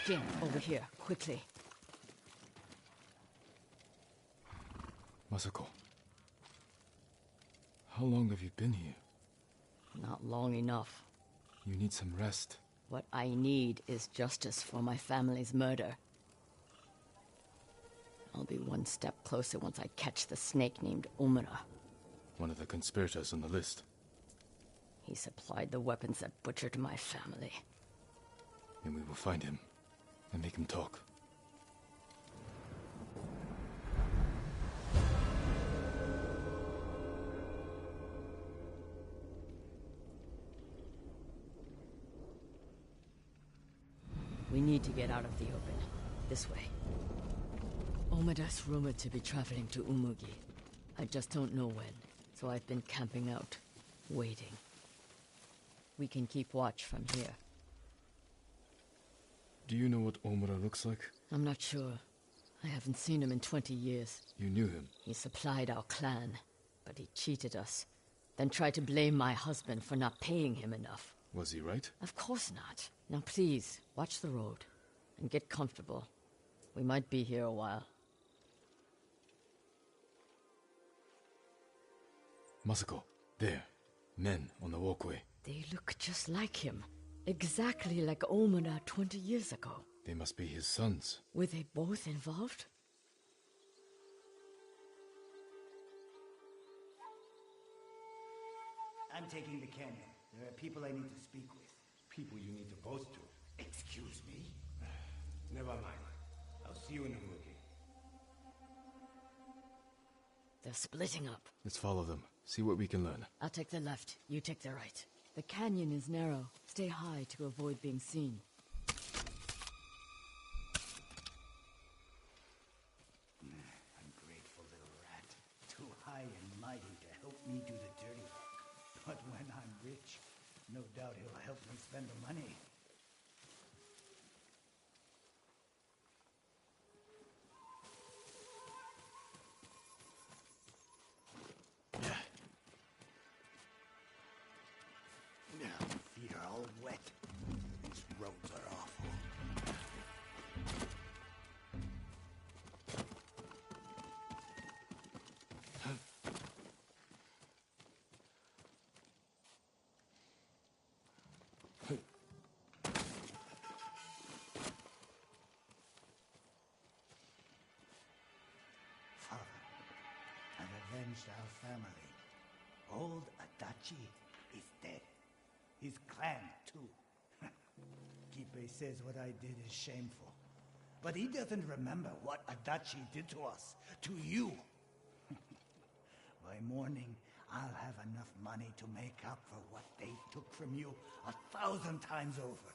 Jin, over here, quickly. Masako, how long have you been here? Not long enough. You need some rest. What I need is justice for my family's murder. I'll be one step closer once I catch the snake named Omura. One of the conspirators on the list. He supplied the weapons that butchered my family. And we will find him and make him talk. We need to get out of the open. This way. Omura's rumored to be traveling to Umugi. I just don't know when, so I've been camping out, waiting. We can keep watch from here. Do you know what Omura looks like? I'm not sure. I haven't seen him in 20 years. You knew him? He supplied our clan, but he cheated us. Then tried to blame my husband for not paying him enough. Was he right? Of course not. Now please, watch the road. And get comfortable. We might be here a while. Masako, there. Men on the walkway. They look just like him. Exactly like Omura 20 years ago. They must be his sons. Were they both involved? I'm taking the canyon. There are people I need to speak with. People you need to boast to. Excuse me? Never mind. I'll see you in Umugi. They're splitting up. Let's follow them. See what we can learn. I'll take the left. You take the right. The canyon is narrow. Stay high to avoid being seen. Ungrateful little rat. Too high and mighty to help me do the dirty work. But when I'm rich, no doubt he'll help me spend the money. Feet are all wet. These roads are awful. Father, I've avenged our family. Old Adachi is dead. His clan, too. Kipe says what I did is shameful. But he doesn't remember what Adachi did to us, to you. By morning, I'll have enough money to make up for what they took from you 1,000 times over.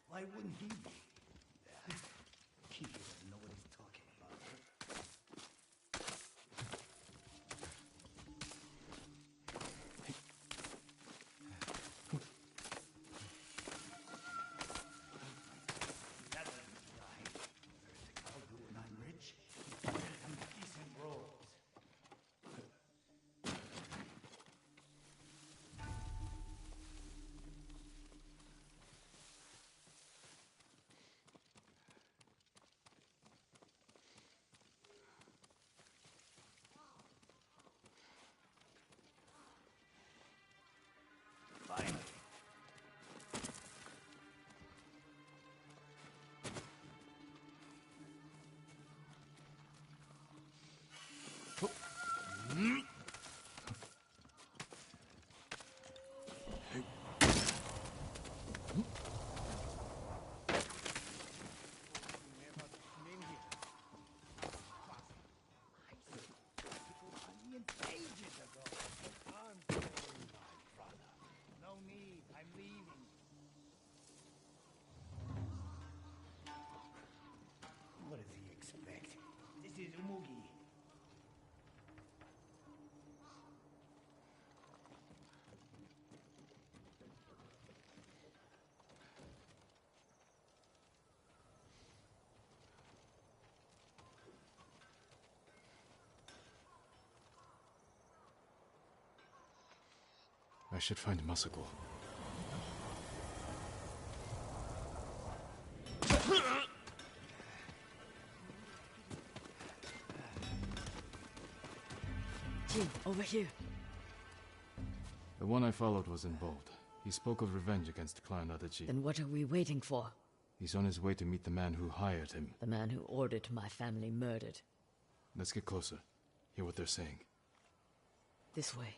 Why wouldn't he be? He doesn't know what he's talking about. That doesn't right. First thing I'll do when I'm rich is build some decent roads. Finally. Ages ago. I'm sorry, my brother. No need. I'm leaving. What does he expect? This is Umugi. I should find Masako. Jin, over here. The one I followed was in bold. He spoke of revenge against Clan Adachi. Then what are we waiting for? He's on his way to meet the man who hired him. The man who ordered my family murdered. Let's get closer. Hear what they're saying. This way.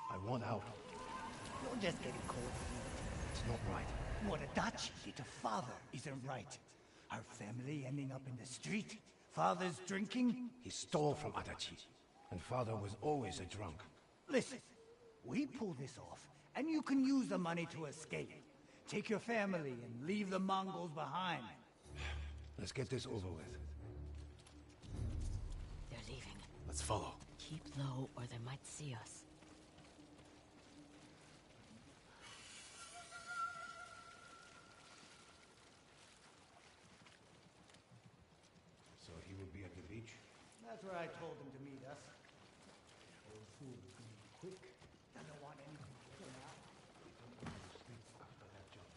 I want out. You're just getting cold feet. It's not right. What Adachi did to father isn't right. Our family ending up in the street. Father's drinking. He stole from Adachi, and father was always a drunk. Listen, we pull this off, and you can use the money to escape. Take your family and leave the Mongols behind. Let's get this over with. They're leaving. Let's follow. Keep low or they might see us. So he will be at the beach? That's where I told him to meet us. Old fool is gonna be quick. Doesn't want anything to kill out. After that jump.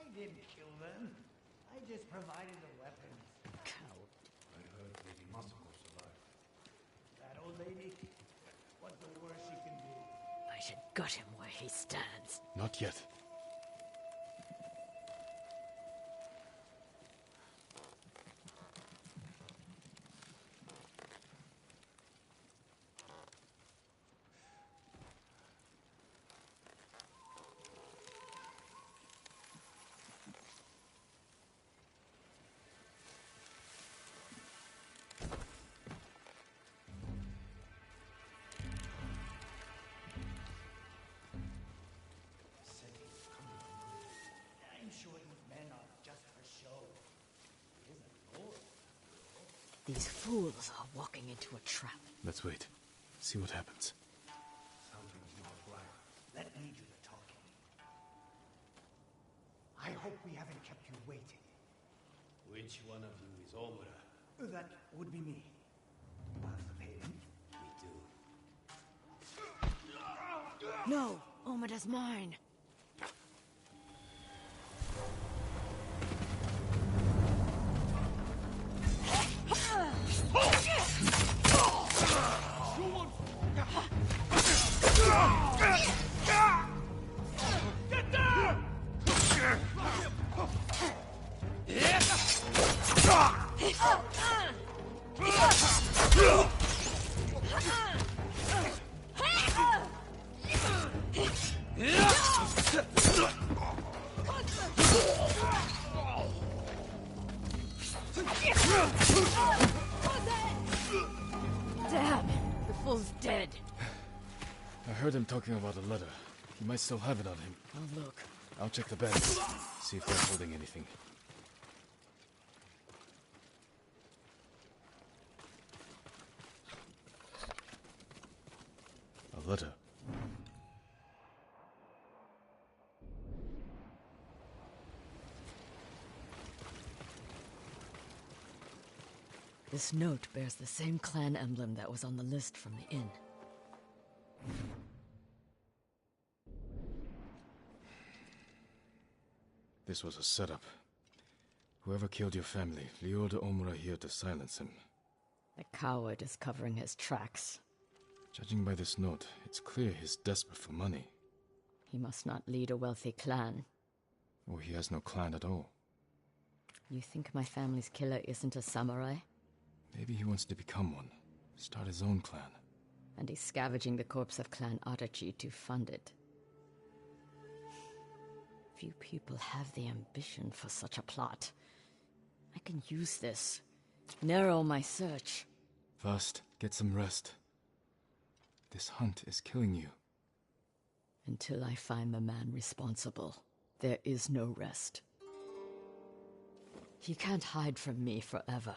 I didn't kill them. I just provided the weapons. Coward. I heard Lady Masako survived. That old lady, what's the worst she can do? I should gut him where he stands. Not yet. I'm sure these men are just for show. Isn't Lord? These fools are walking into a trap. Let's wait. See what happens. Something's not right. Let me do the talking. I hope we haven't kept you waiting. Which one of you is Omura? That would be me. Want the payment? Me too. No! Omada's mine! Damn! The fool's dead. I heard him talking about a letter. He might still have it on him. I'll look. I'll check the bag. See if they're holding anything. A letter. This note bears the same clan emblem that was on the list from the inn. This was a setup. Whoever killed your family lured Omura here to silence him. The coward is covering his tracks. Judging by this note, it's clear he's desperate for money. He must not lead a wealthy clan. Or he has no clan at all. You think my family's killer isn't a samurai? Maybe he wants to become one. Start his own clan. And he's scavenging the corpse of Clan Adachi to fund it. Few people have the ambition for such a plot. I can use this. Narrow my search. First, get some rest. This hunt is killing you. Until I find the man responsible, there is no rest. He can't hide from me forever.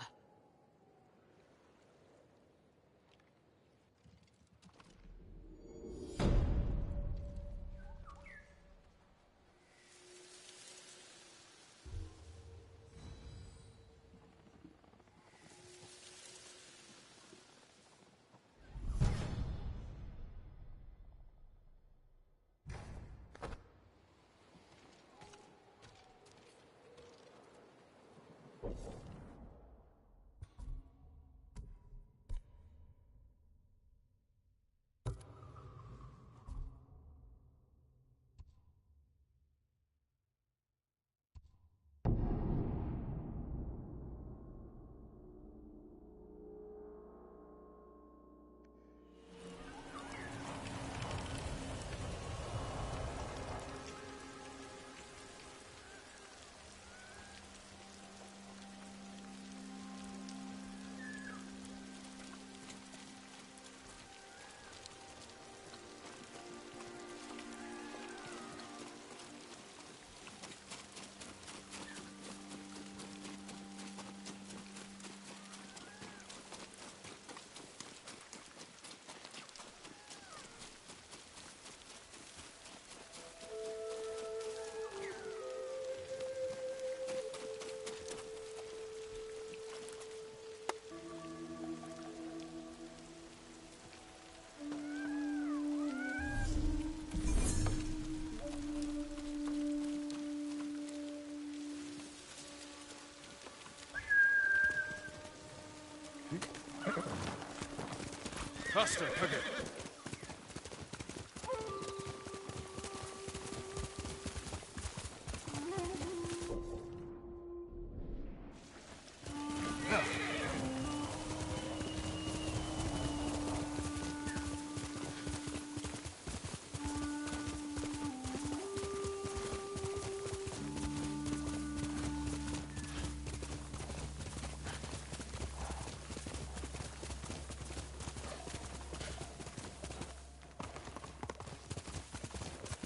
Faster, Kage.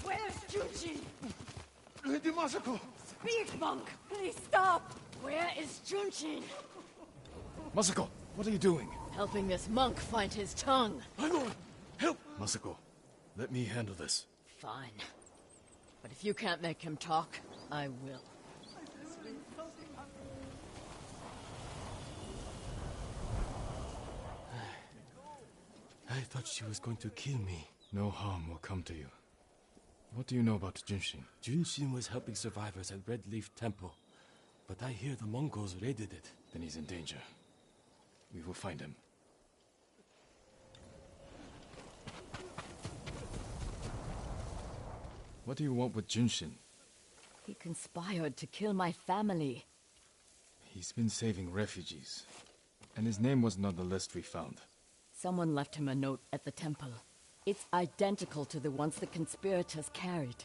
Where's Junshin? Lady Masako! Speak, monk! Please stop! Where is Junshin? Masako, what are you doing? Helping this monk find his tongue. My lord, help! Masako, let me handle this. Fine. But if you can't make him talk, I will. I thought she was going to kill me. No harm will come to you. What do you know about Junshin? Junshin was helping survivors at Red Leaf Temple, but I hear the Mongols raided it. Then he's in danger. We will find him. What do you want with Junshin? He conspired to kill my family. He's been saving refugees. And his name wasn't on the list we found. Someone left him a note at the temple. It's identical to the ones the conspirators carried.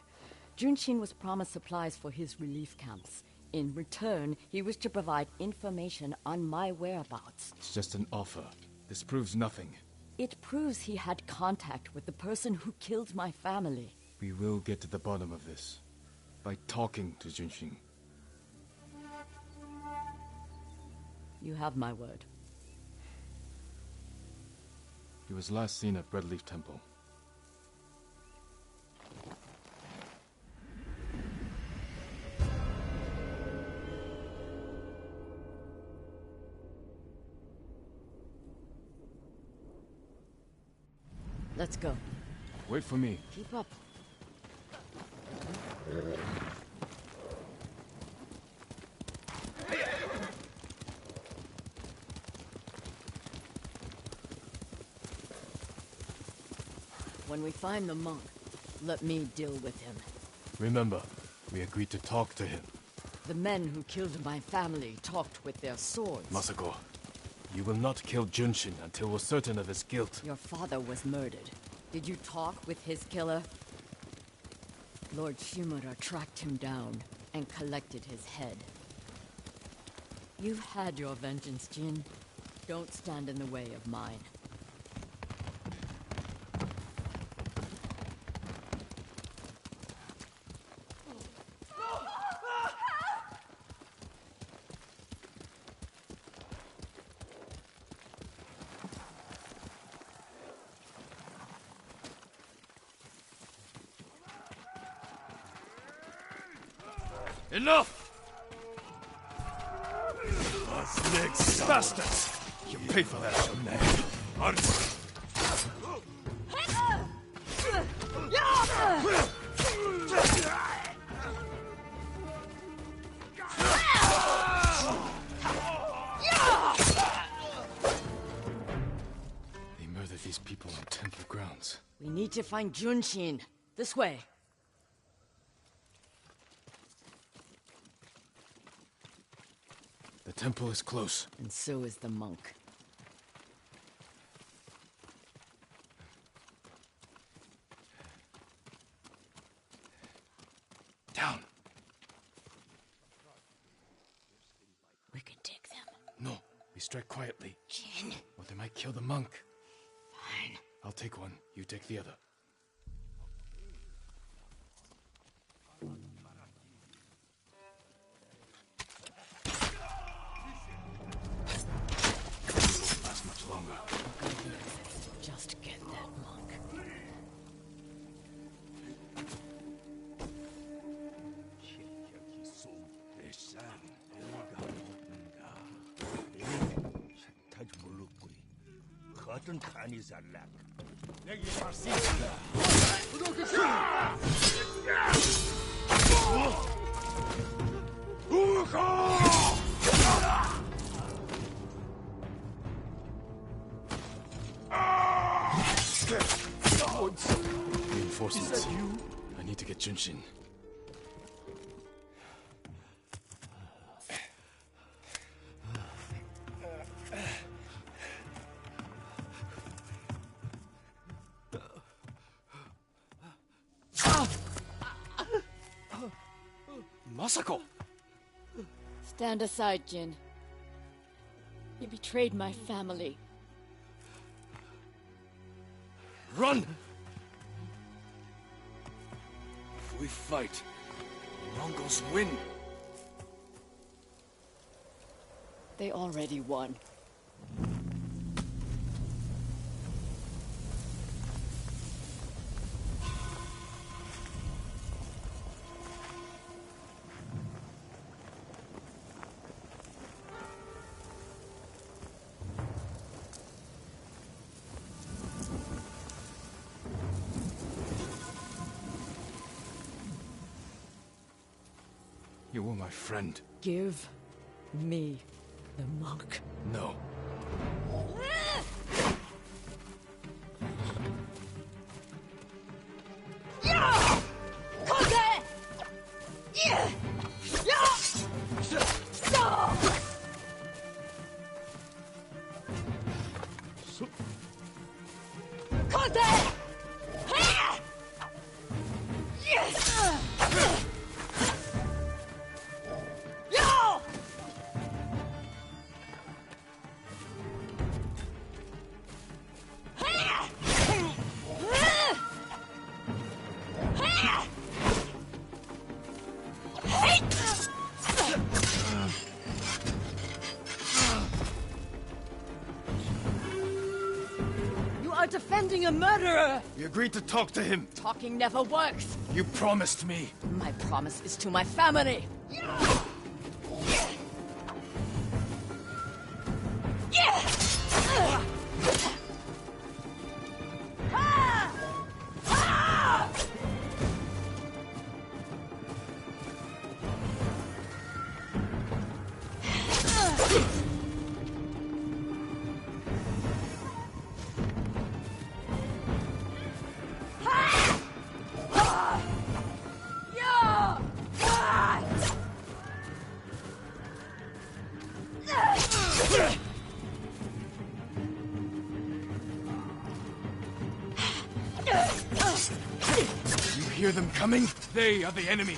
Junshin was promised supplies for his relief camps. In return, he was to provide information on my whereabouts. It's just an offer. This proves nothing. It proves he had contact with the person who killed my family. We will get to the bottom of this. By talking to Junshin. You have my word. He was last seen at Redleaf Temple. Let's go. Wait for me. Keep up. When we find the monk, let me deal with him. Remember, we agreed to talk to him. The men who killed my family talked with their swords. Masako, you will not kill Junshin until we're certain of his guilt. Your father was murdered. Did you talk with his killer? Lord Shimura tracked him down and collected his head. You've had your vengeance, Jin. Don't stand in the way of mine. Enough! What's next, bastards? You pay for that, young man. They murdered these people on temple grounds. We need to find Junshin. This way. The temple is close. And so is the monk. Down. We can take them. No, we strike quietly. Jin. Or they might kill the monk. Fine. I'll take one, you take the other. Won't last much longer. Just get that monk. reinforcements. I need to get Junshin. Masako! Stand aside, Jin. You betrayed my family. Run! If we fight, the Mongols win. They already won. You were my friend. Give me the mark. No. You are defending a murderer! We agreed to talk to him. Talking never works. You promised me. My promise is to my family. You hear them coming? They are the enemy.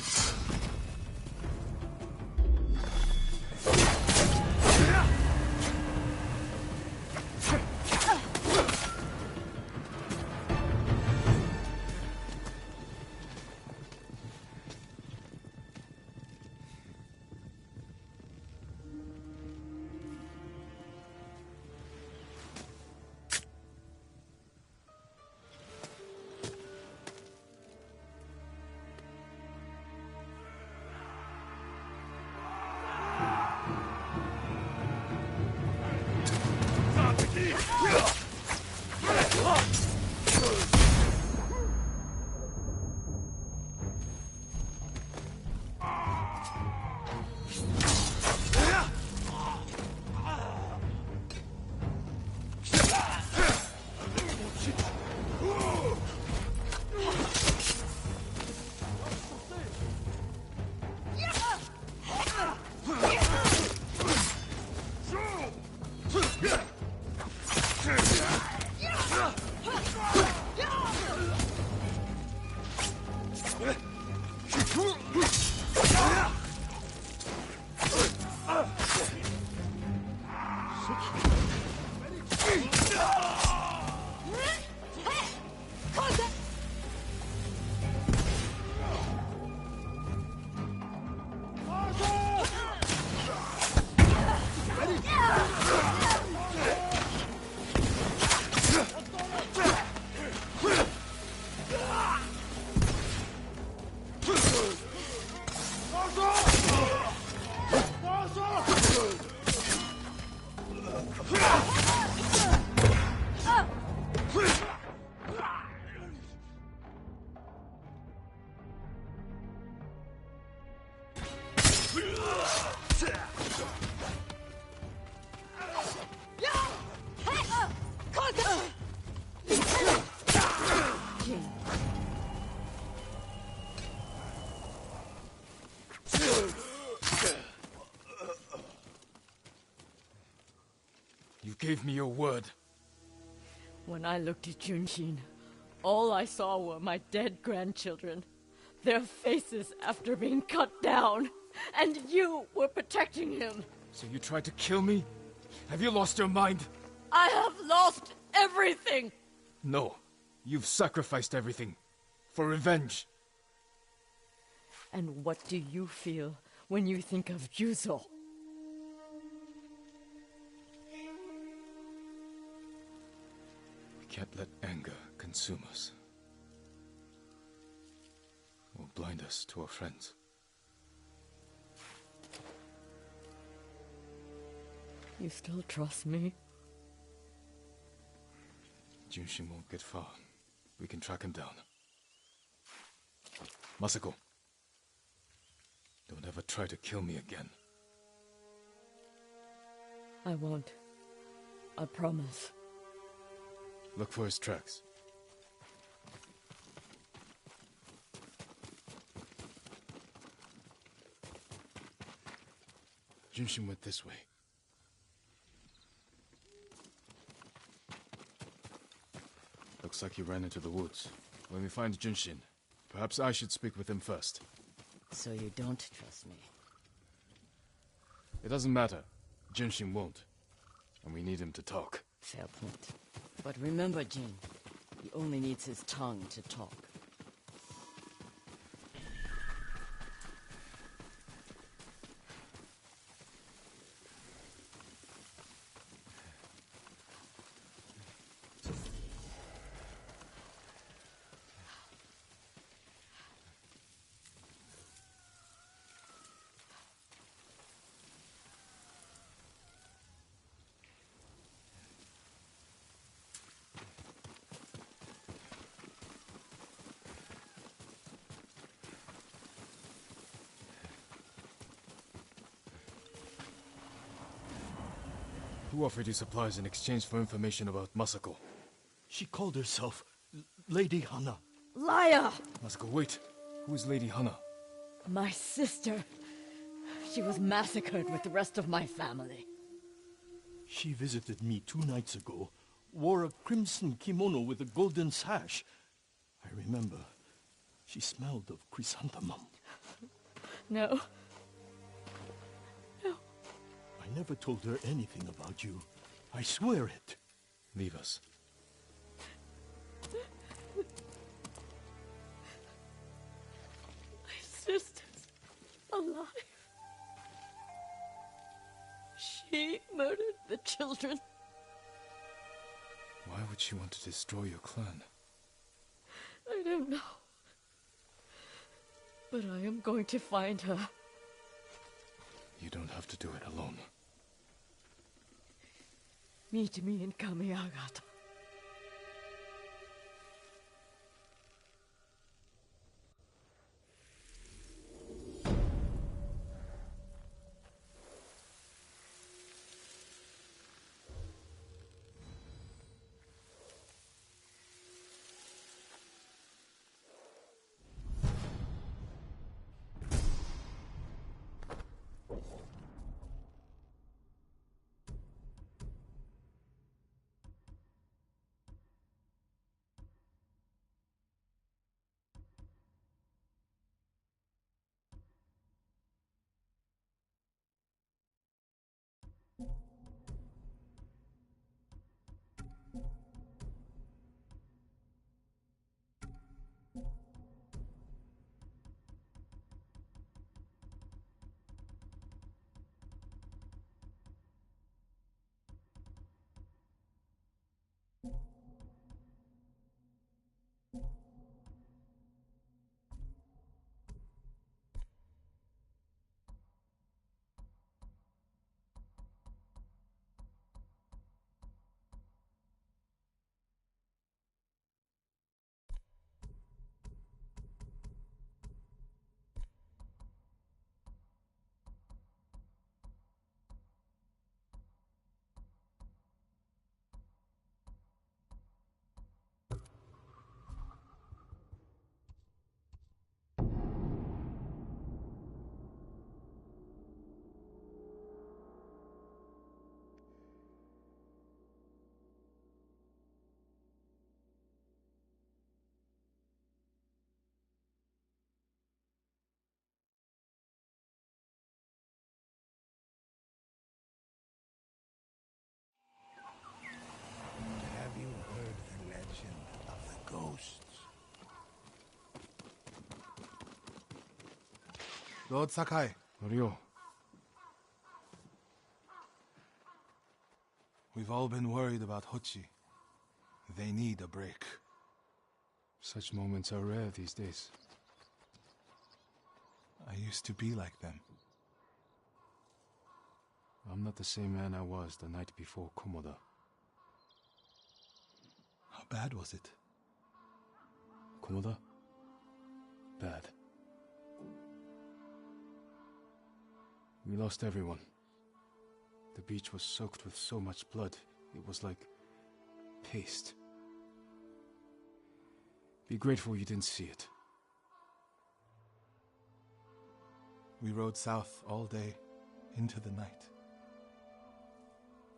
gave me your word. When I looked at Junshin, all I saw were my dead grandchildren. Their faces after being cut down. And you were protecting him. So you tried to kill me? Have you lost your mind? I have lost everything! No. You've sacrificed everything. For revenge. And what do you feel when you think of Yuzo? We can't let anger consume us. Or blind us to our friends. You still trust me? Junshin won't get far. We can track him down. Masako. Don't ever try to kill me again. I won't. I promise. Look for his tracks. Junshin went this way. Looks like he ran into the woods. When we find Junshin, perhaps I should speak with him first. So you don't trust me? It doesn't matter. Junshin won't. And we need him to talk. Fair point. But remember, Jin, he only needs his tongue to talk. Who offered you supplies in exchange for information about Masako? She called herself Lady Hana. Liar! Masako, wait. Who is Lady Hana? My sister. She was massacred with the rest of my family. She visited me 2 nights ago, wore a crimson kimono with a golden sash. I remember. She smelled of chrysanthemum. No. I never told her anything about you. I swear it. Leave us. My sister's alive. She murdered the children. Why would she want to destroy your clan? I don't know. But I am going to find her. You don't have to do it alone. Meet me in Kamiagata. Lord Sakai, Ryo, we've all been worried about Hochi. They need a break. such moments are rare these days. I used to be like them. I'm not the same man I was the night before Komoda. How bad was it? Komoda? Bad. We lost everyone. The beach was soaked with so much blood, it was like paste. Be grateful you didn't see it. We rode south all day, into the night.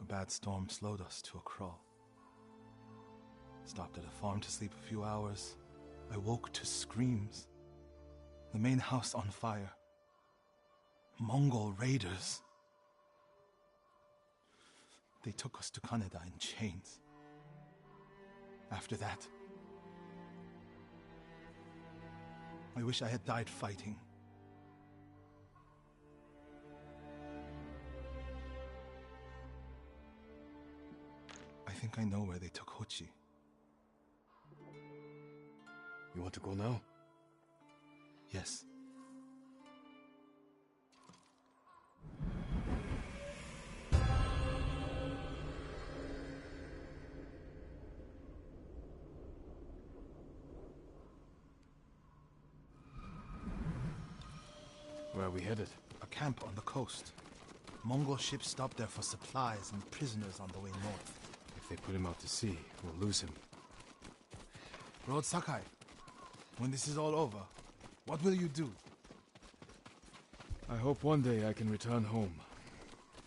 A bad storm slowed us to a crawl. Stopped at a farm to sleep a few hours. I woke to screams. The main house on fire. Mongol raiders. They took us to Kaneda in chains. After that, I wish I had died fighting. I think I know where they took Hochi. You want to go now? Yes. Where are we headed? A camp on the coast. Mongol ships stopped there for supplies and prisoners on the way north. If they put him out to sea, we'll lose him. Lord Sakai, when this is all over, what will you do? I hope one day I can return home.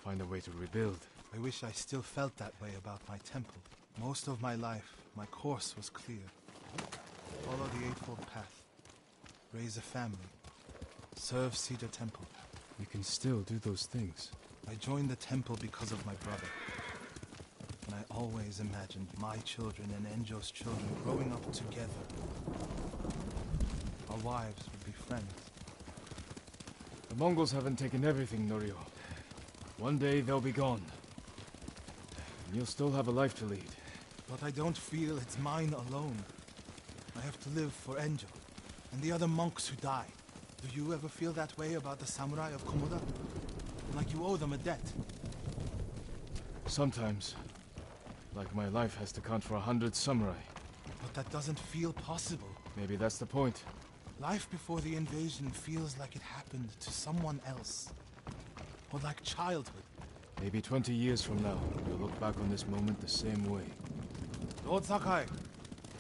Find a way to rebuild. I wish I still felt that way about my temple. Most of my life, my course was clear. Follow the Eightfold Path. Raise a family. Serve Cedar Temple. You can still do those things. I joined the temple because of my brother. And I always imagined my children and Enjo's children growing up together. Our wives would be friends. The Mongols haven't taken everything, Norio. One day they'll be gone. And you'll still have a life to lead. But I don't feel it's mine alone. I have to live for Enjo and the other monks who die. Do you ever feel that way about the samurai of Komoda? Like you owe them a debt? Sometimes. Like my life has to count for 100 samurai. But that doesn't feel possible. Maybe that's the point. Life before the invasion feels like it happened to someone else. Or like childhood. Maybe 20 years from now, you'll look back on this moment the same way. Lord Sakai,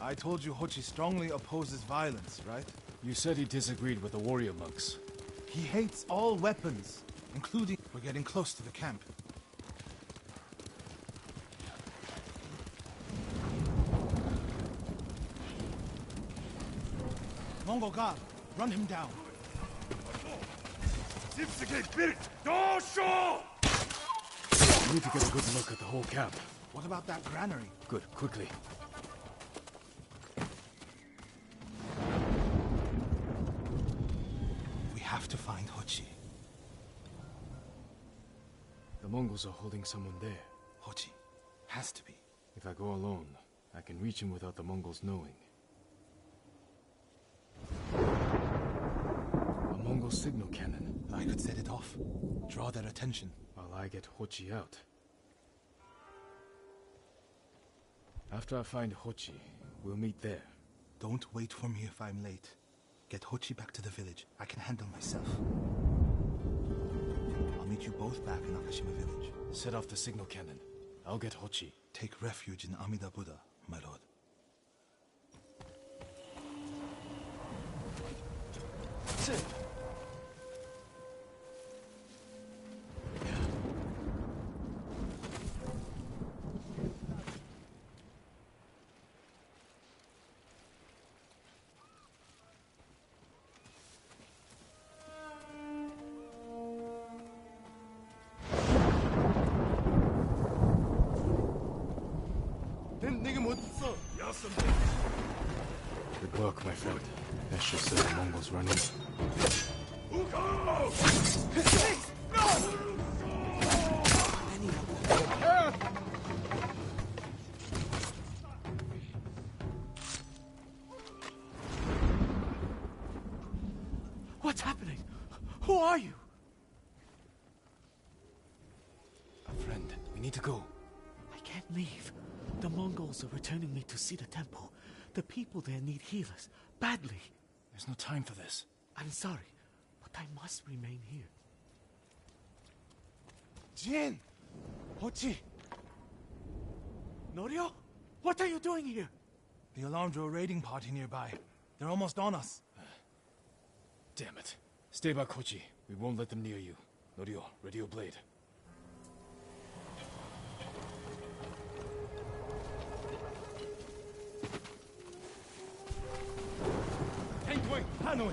I told you Hochi strongly opposes violence, right? You said he disagreed with the warrior monks. He hates all weapons, including... We're getting close to the camp. Mongol guard, run him down. We need to get a good look at the whole camp. What about that granary? Good, quickly. We have to find Hochi. The Mongols are holding someone there. Hochi. Has to be. If I go alone, I can reach him without the Mongols knowing. A Mongol signal cannon. I could set it off. Draw their attention. While I get Hochi out. After I find Hochi, we'll meet there. Don't wait for me if I'm late. Get Hochi back to the village. I can handle myself. I'll meet you both back in Akashima village. Set off the signal cannon. I'll get Hochi. Take refuge in Amida Buddha, my lord. Sit. Good work, my friend. That should set the Mongols running. What's happening? Who are you? A friend. We need to go. I can't leave. The Mongols are returning me to see the temple. The people there need healers. Badly. There's no time for this. I'm sorry, but I must remain here. Jin! Hochi! Norio? What are you doing here? The alarm drew a raiding party nearby. They're almost on us. Damn it. Stay back, Kochi. We won't let them near you. Norio, ready your blade. Tankway! Hanoi!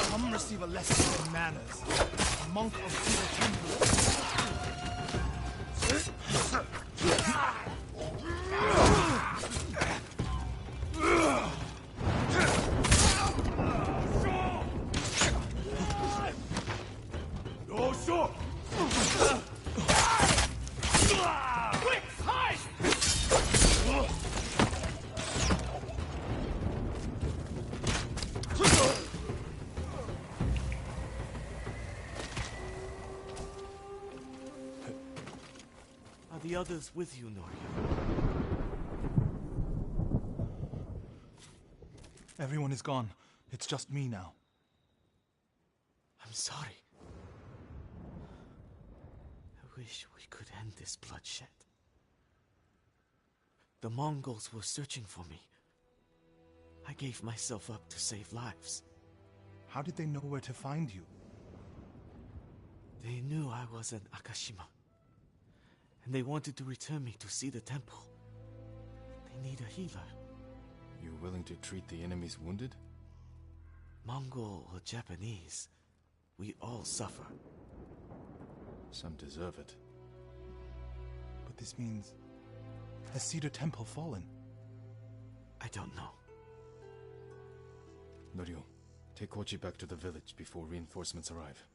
Come receive a lesson in manners. A monk of Cedar Temple. Are the others with you, Norio? Everyone is gone. It's just me now. I'm sorry. I wish we could end this bloodshed. The Mongols were searching for me. I gave myself up to save lives. How did they know where to find you? They knew I was at Akashima. And they wanted to return me to see the temple. They need a healer. You willing to treat the enemy's wounded? Mongol or Japanese, we all suffer. Some deserve it. But this means... Has Cedar Temple fallen? I don't know. Norio, take Kochi back to the village before reinforcements arrive.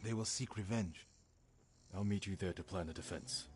They will seek revenge. I'll meet you there to plan a defense.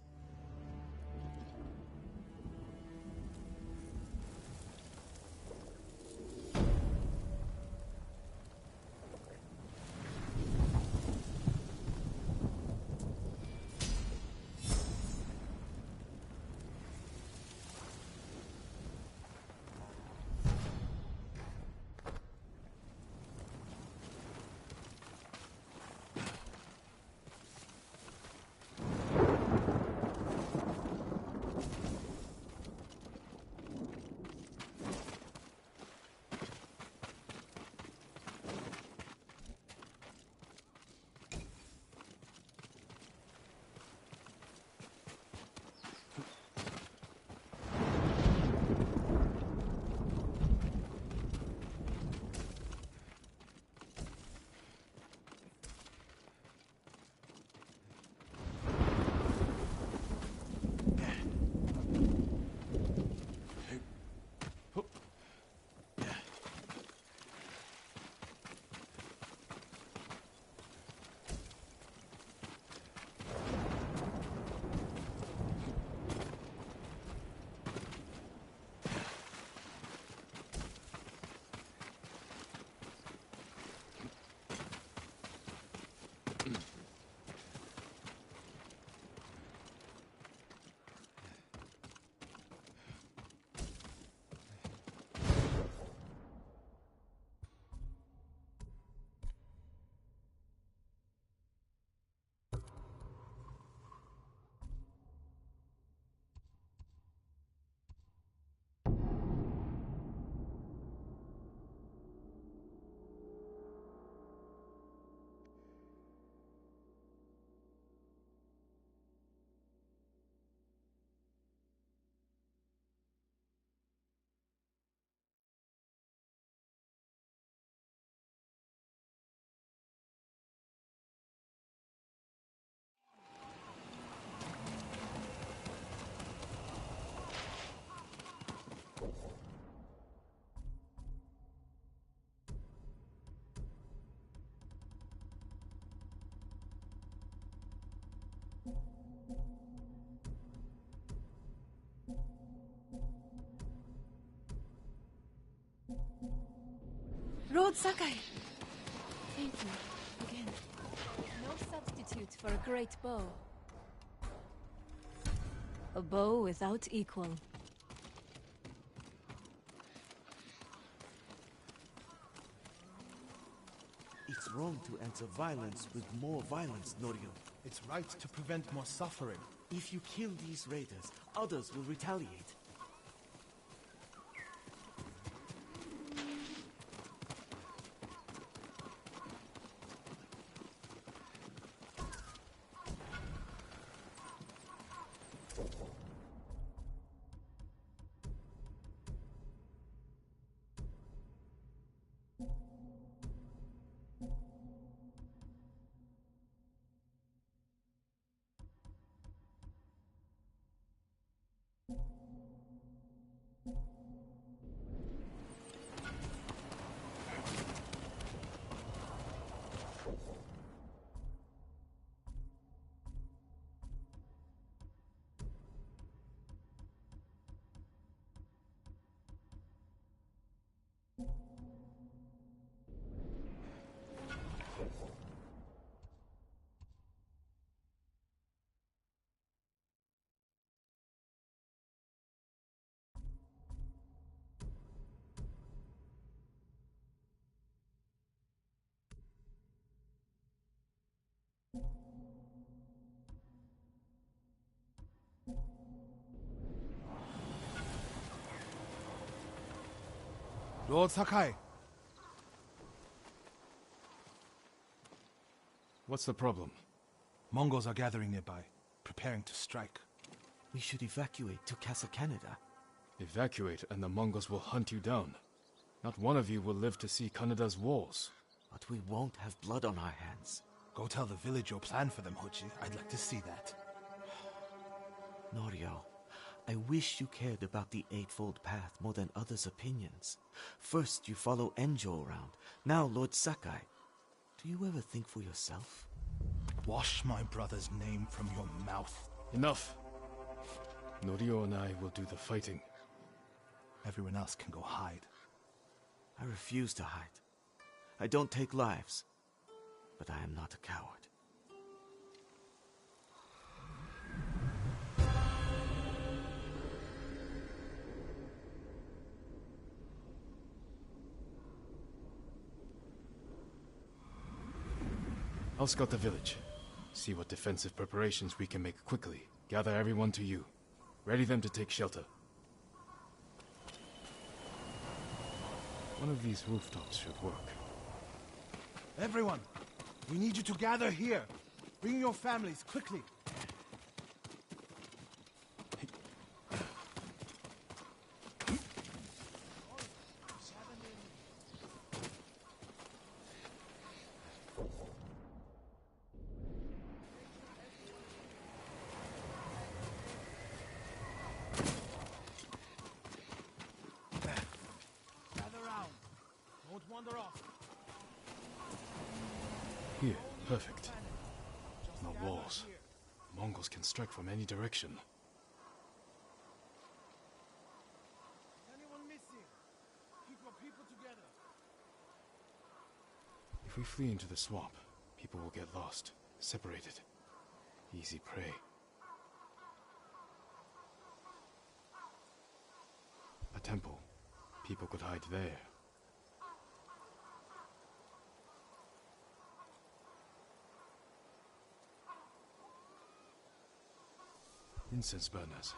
Lord Sakai! Thank you, again. No substitute for a great bow. A bow without equal. It's wrong to answer violence with more violence, Norio. It's right to prevent more suffering. If you kill these raiders, others will retaliate. Lord Sakai! What's the problem? Mongols are gathering nearby, preparing to strike. We should evacuate to Castle Canada. Evacuate and the Mongols will hunt you down. Not one of you will live to see Kanada's walls. But we won't have blood on our hands. Go tell the village your plan for them, Hochi. I'd like to see that. Norio, I wish you cared about the Eightfold Path more than others' opinions. First you follow Enjo around, now Lord Sakai. Do you ever think for yourself? Wash my brother's name from your mouth. Enough! Norio and I will do the fighting. Everyone else can go hide. I refuse to hide. I don't take lives, but I am not a coward. I'll scout the village. See what defensive preparations we can make quickly. Gather everyone to you. Ready them to take shelter. One of these rooftops should work. Everyone, we need you to gather here. Bring your families, quickly. Here, perfect. No walls. Mongols can strike from any direction. Anyone missing? Keep your people together. If we flee into the swamp, people will get lost, separated. Easy prey. A temple. People could hide there. Incense burners.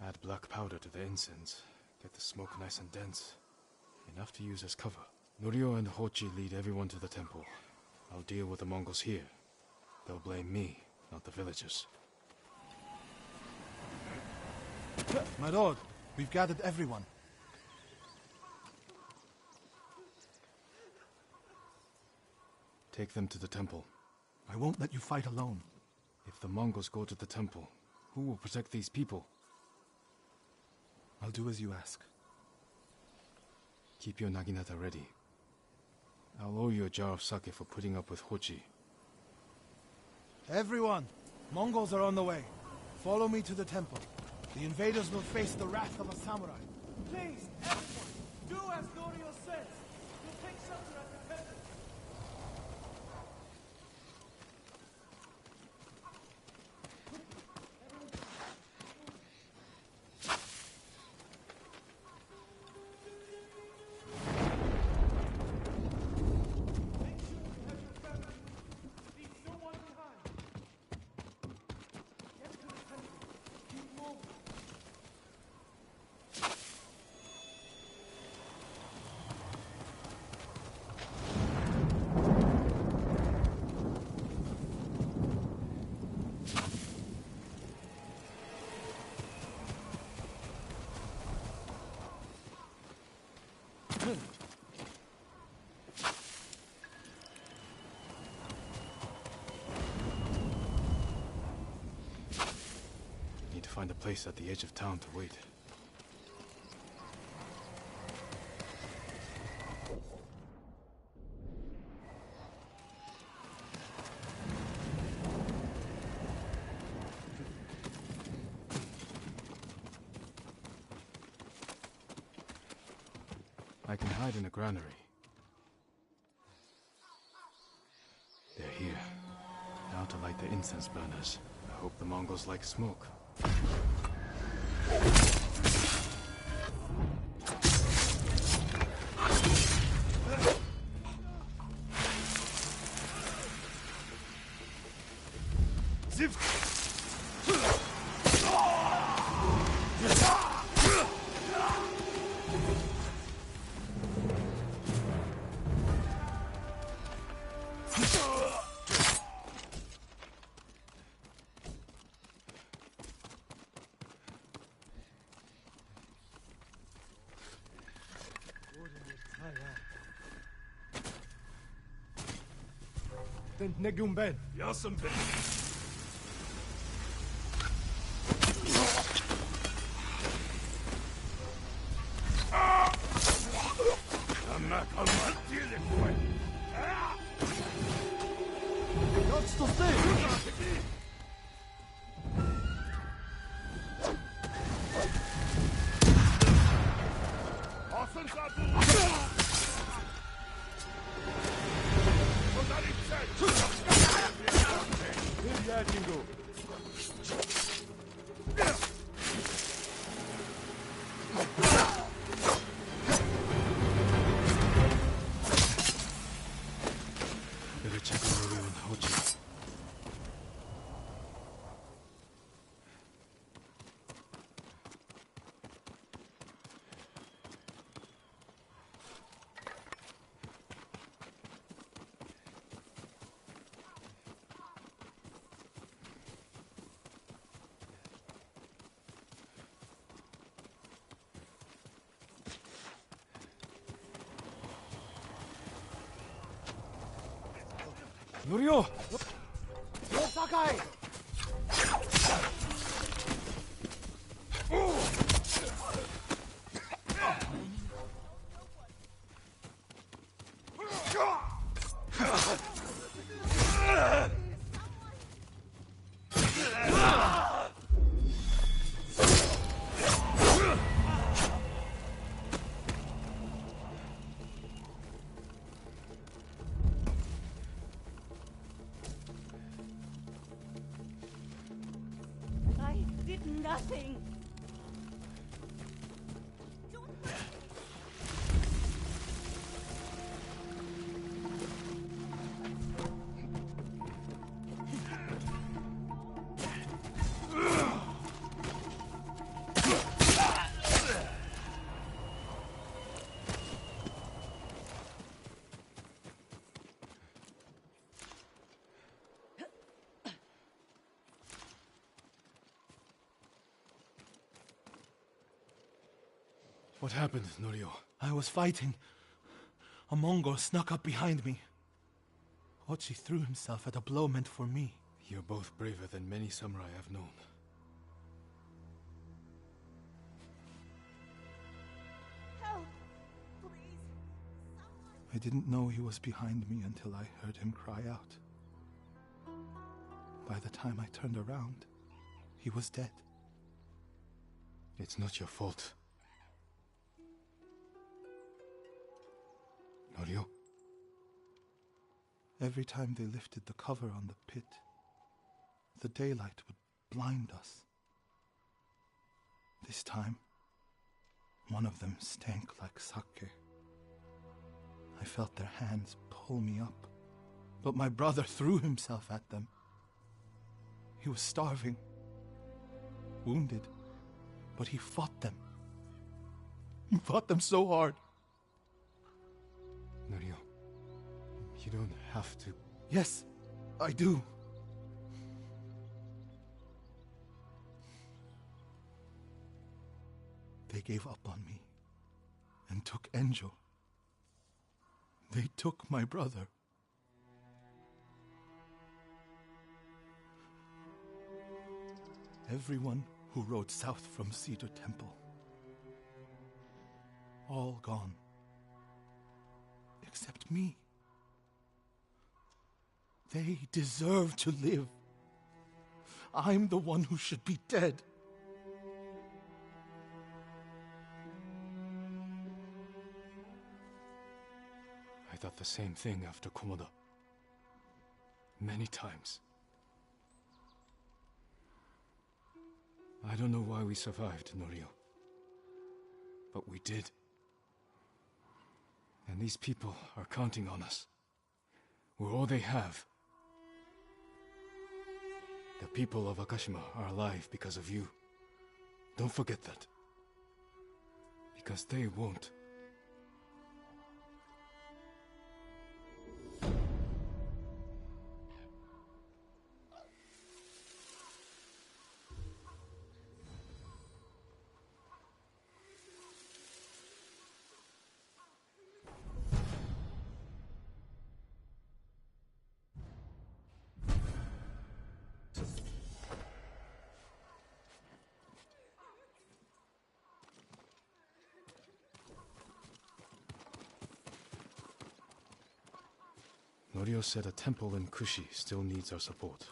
Add black powder to the incense. Get the smoke nice and dense. Enough to use as cover. Norio and Hochi lead everyone to the temple. I'll deal with the Mongols here. They'll blame me, not the villagers. My lord, we've gathered everyone. Take them to the temple. I won't let you fight alone. If the Mongols go to the temple, who will protect these people? I'll do as you ask. Keep your naginata ready. I'll owe you a jar of sake for putting up with Hochi. Everyone, Mongols are on the way. Follow me to the temple. The invaders will face the wrath of a samurai. Please, everyone, do as Norio says. Need to find a place at the edge of town to wait. I can hide in a granary. They're here. Now to light the incense burners. I hope the Mongols like smoke. Negum ben. Yasım ben. Better check on Norio and Hochi. Norio! Sakai! I did nothing. What happened, Norio? I was fighting. A Mongol snuck up behind me. Hochi threw himself at a blow meant for me. You're both braver than many samurai I've known. Help! Please! I didn't know he was behind me until I heard him cry out. By the time I turned around, he was dead. It's not your fault. Norio? Every time they lifted the cover on the pit, the daylight would blind us. This time, one of them stank like sake. I felt their hands pull me up, but my brother threw himself at them. He was starving, wounded, but he fought them. He fought them so hard. Norio, you don't have to... Yes, I do. They gave up on me and took Enjo. They took my brother. Everyone who rode south from Cedar Temple. All gone. Except me. They deserve to live. I'm the one who should be dead. I thought the same thing after Komoda. Many times. I don't know why we survived, Norio. But we did. And these people are counting on us. We're all they have. The people of Akashima are alive because of you. Don't forget that. Because they won't. Norio said a temple in Kushi still needs our support.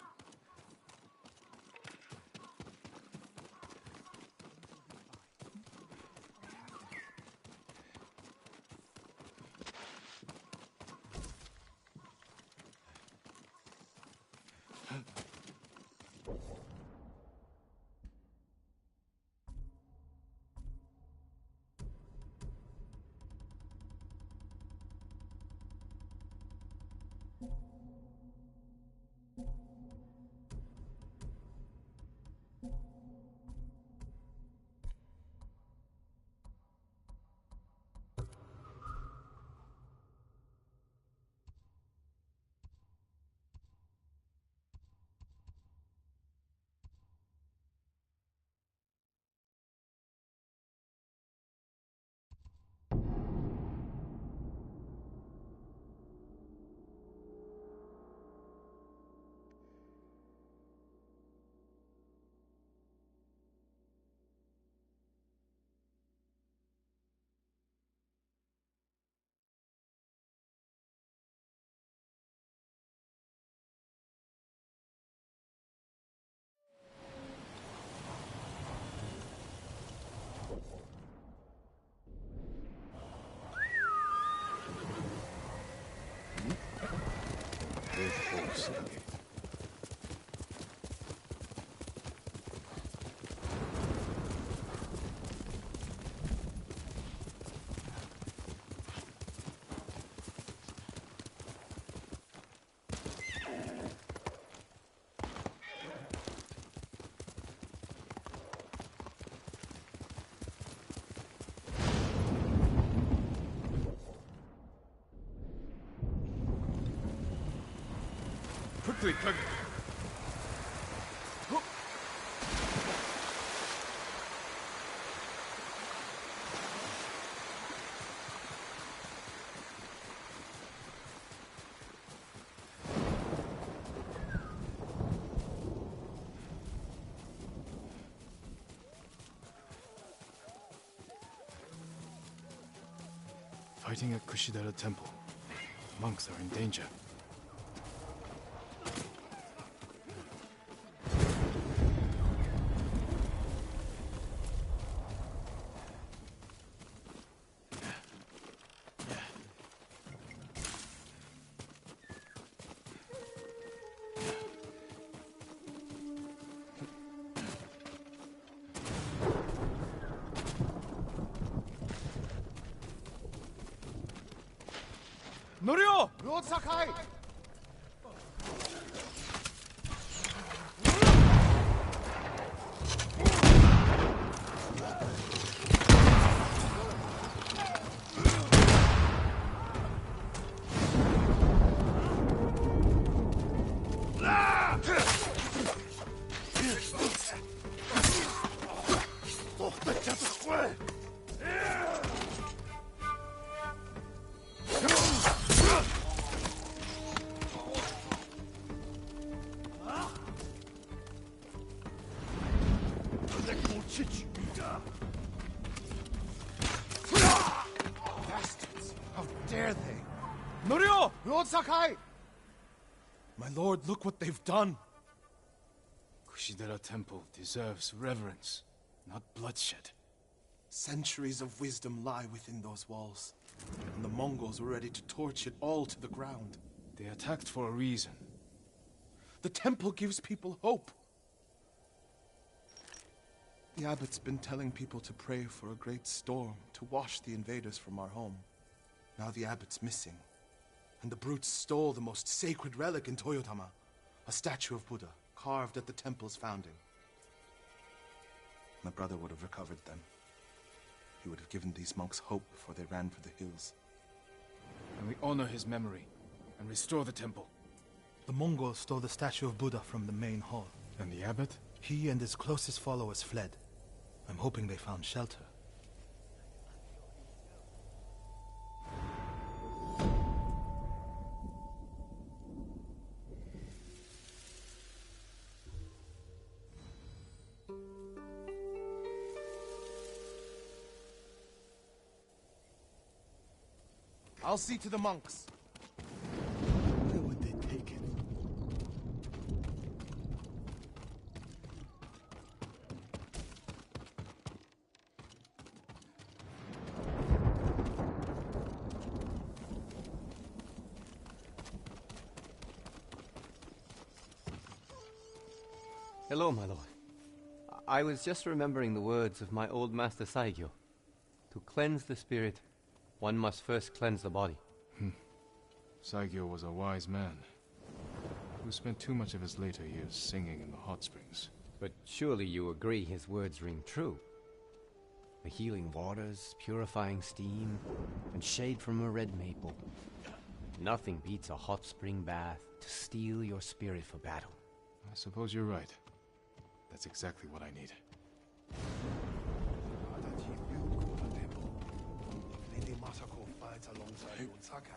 Quickly, Kage! Fighting at Kushidera Temple. Monks are in danger. Norio! Lord Sakai! Bastards! How dare they? Norio! Lord Sakai! My lord, look what they've done! Kushidera Temple deserves reverence, not bloodshed. Centuries of wisdom lie within those walls, and the Mongols were ready to torch it all to the ground. They attacked for a reason. The temple gives people hope. The abbot's been telling people to pray for a great storm to wash the invaders from our home. Now the abbot's missing, and the brutes stole the most sacred relic in Toyotama, a statue of Buddha carved at the temple's founding. My brother would have recovered them. He would have given these monks hope before they ran for the hills. And we honor his memory and restore the temple. The Mongols stole the statue of Buddha from the main hall. And the abbot? He and his closest followers fled. I'm hoping they found shelter. I'll see to the monks. Where would they take it? Hello, my lord. I was just remembering the words of my old master Saigyo. To cleanse the spirit, one must first cleanse the body. Saigyo was a wise man, who spent too much of his later years singing in the hot springs. But surely you agree his words ring true. The healing waters, purifying steam, and shade from a red maple. Nothing beats a hot spring bath to steel your spirit for battle. I suppose you're right. That's exactly what I need. Lady Masako fights alongside Lord Sakai.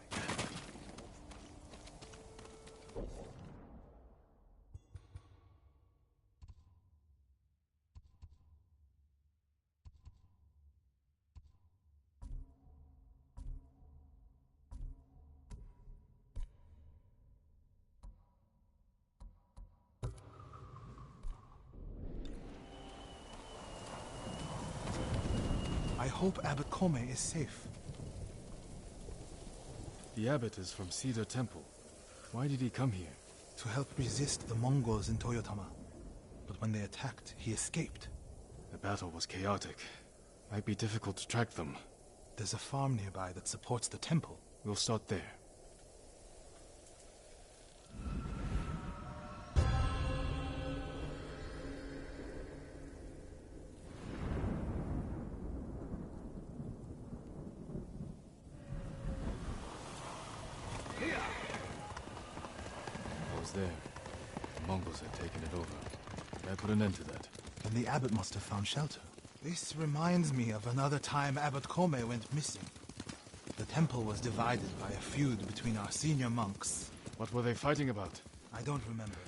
I hope Abbot Kome is safe. The abbot is from Cedar Temple. Why did he come here? To help resist the Mongols in Toyotama. But when they attacked, he escaped. The battle was chaotic. Might be difficult to track them. There's a farm nearby that supports the temple. We'll start there. There. The Mongols had taken it over. I put an end to that. Then the abbot must have found shelter. This reminds me of another time Abbot Kome went missing. The temple was divided by a feud between our senior monks. What were they fighting about? I don't remember,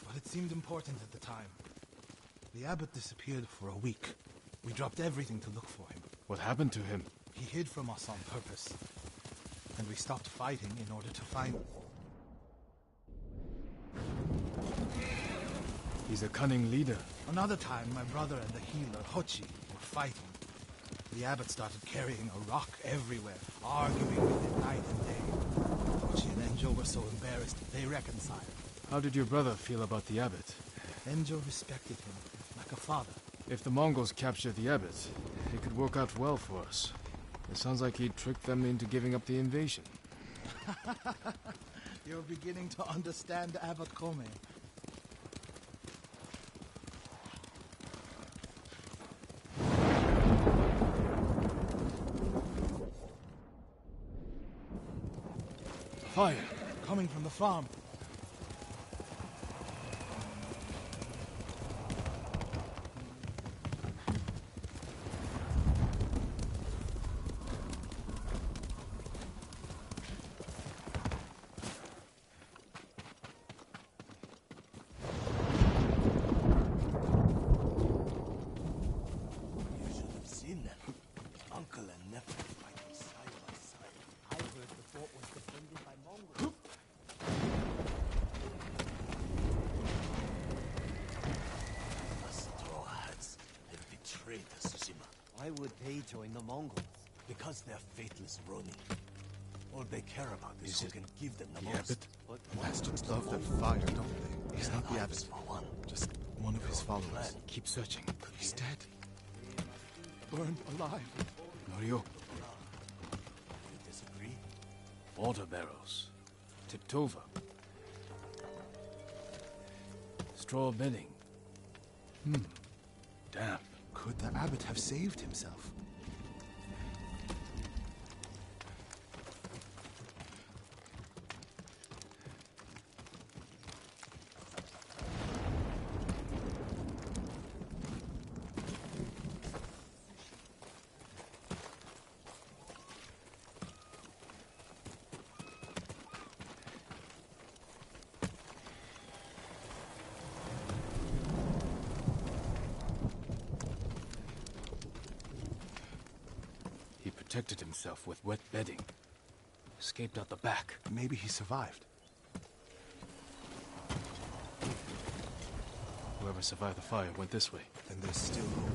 but it seemed important at the time. The abbot disappeared for a week. We dropped everything to look for him. What happened to him? He hid from us on purpose. And we stopped fighting in order to find... He's a cunning leader. Another time, my brother and the healer, Hochi, were fighting. The abbot started carrying a rock everywhere, arguing with it night and day. Hochi and Enjo were so embarrassed, they reconciled. How did your brother feel about the abbot? Enjo respected him, like a father. If the Mongols capture the abbot, it could work out well for us. It sounds like he tricked them into giving up the invasion. You're beginning to understand Abbot Kome. Fire! Coming from the farm. Why would they join the Mongols? Because they're faithless Ronin. All they care about is who can give them the The most. abbot? Bastards love their fire, don't they? He's not the abbot. Just one of his followers. Keep searching. He's dead. Burned alive. Norio. You disagree? Water barrels. Tipped over. Straw bedding. Damp. Could the abbot have saved himself? Protected himself with wet bedding. Escaped out the back. Maybe he survived. Whoever survived the fire went this way. Then there's still hope.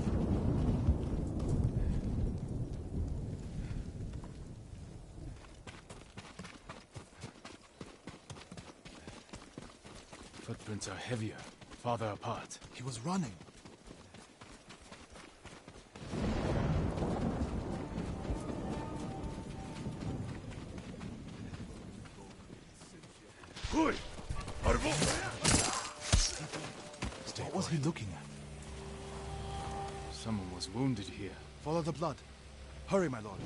Footprints are heavier, farther apart. He was running. What was he looking at? Someone was wounded here. Follow the blood. Hurry, my lord.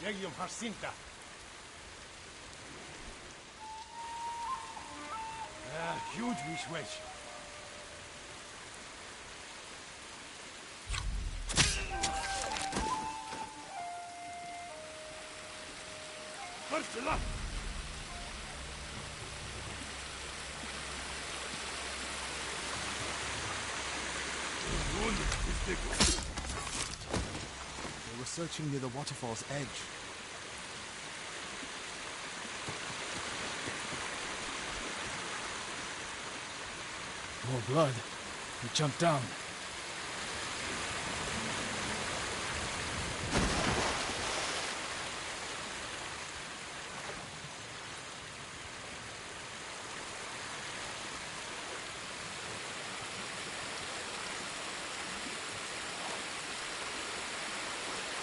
Legium Harsinta. Huge wish. Marcela! They were searching near the waterfall's edge. More blood. He jumped down.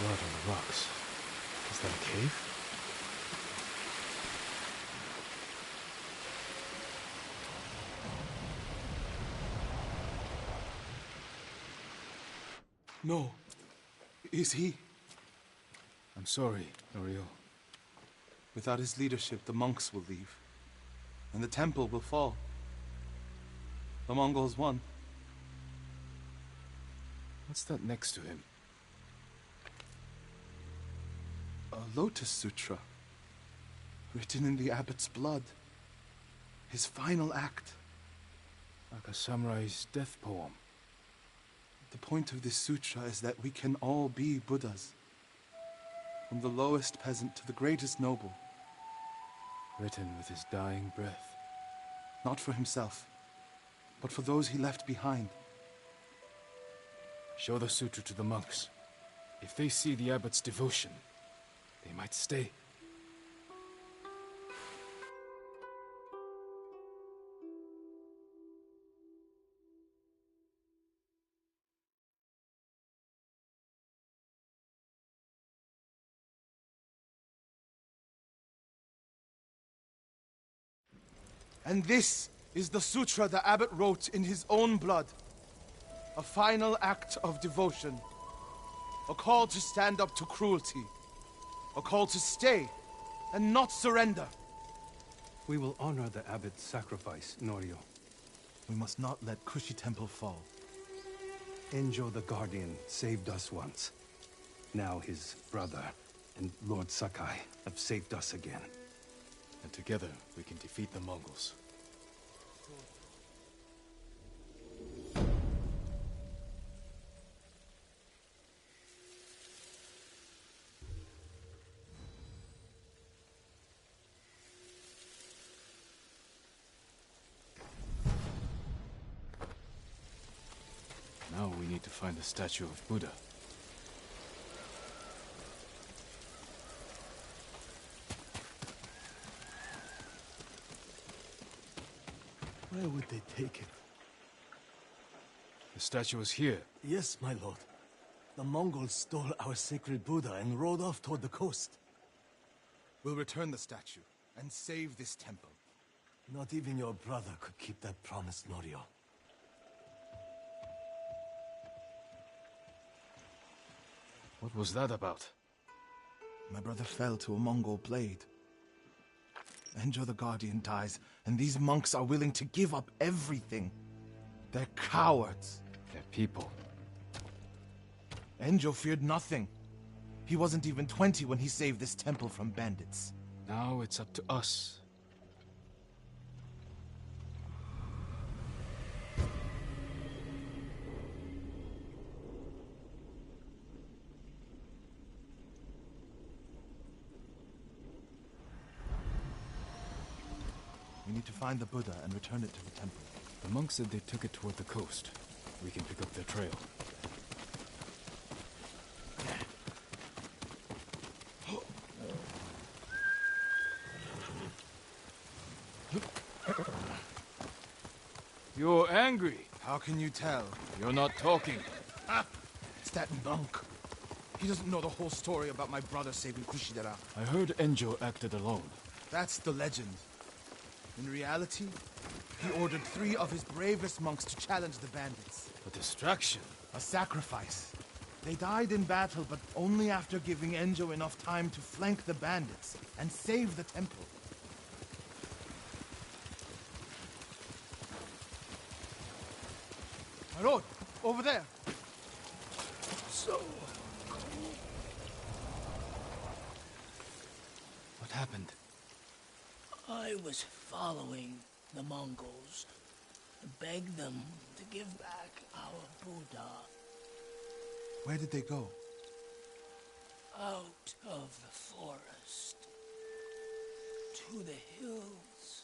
Blood on the rocks. Is that a cave? No. Is he? I'm sorry, Norio. Without his leadership, the monks will leave, and the temple will fall. The Mongols won. What's that next to him? A Lotus Sutra, written in the abbot's blood. His final act. Like a samurai's death poem. The point of this sutra is that we can all be Buddhas. From the lowest peasant to the greatest noble. Written with his dying breath. Not for himself, but for those he left behind. Show the sutra to the monks. If they see the abbot's devotion, they might stay. And this is the sutra the abbot wrote in his own blood. A final act of devotion. A call to stand up to cruelty. A call to stay and not surrender. We will honor the abbot's sacrifice, Norio. We must not let Kushi Temple fall. Enjo the Guardian saved us once. Now his brother and Lord Sakai have saved us again. And together, we can defeat the Mongols. Now we need to find the statue of Buddha. Where would they take it? The statue is here. Yes, my lord. The Mongols stole our sacred Buddha and rode off toward the coast. We'll return the statue and save this temple. Not even your brother could keep that promise, Norio. What was that about? My brother fell to a Mongol blade. Enjo the Guardian dies, and these monks are willing to give up everything. They're cowards. They're people. Enjo feared nothing. He wasn't even 20 when he saved this temple from bandits. Now it's up to us. We need to find the Buddha and return it to the temple. The monks said they took it toward the coast. We can pick up their trail. You're angry. How can you tell? You're not talking. Ah, it's that monk. He doesn't know the whole story about my brother saving Kushidera. I heard Enjo acted alone. That's the legend. In reality, he ordered 3 of his bravest monks to challenge the bandits. A distraction. A sacrifice. They died in battle, but only after giving Enjo enough time to flank the bandits and save the temple. My lord, over there. So... What happened? I was following the Mongols to beg them to give back our Buddha. Where did they go? Out of the forest. To the hills.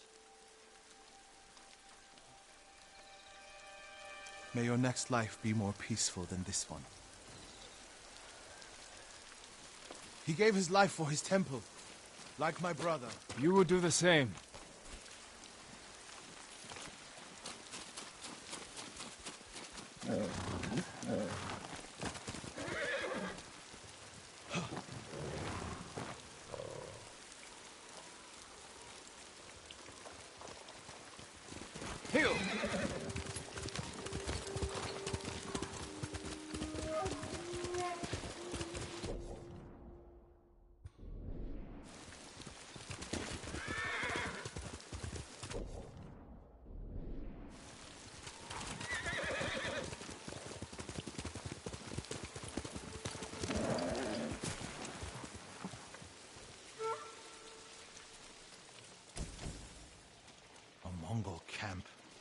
May your next life be more peaceful than this one. He gave his life for his temple, like my brother. You would do the same. Heal!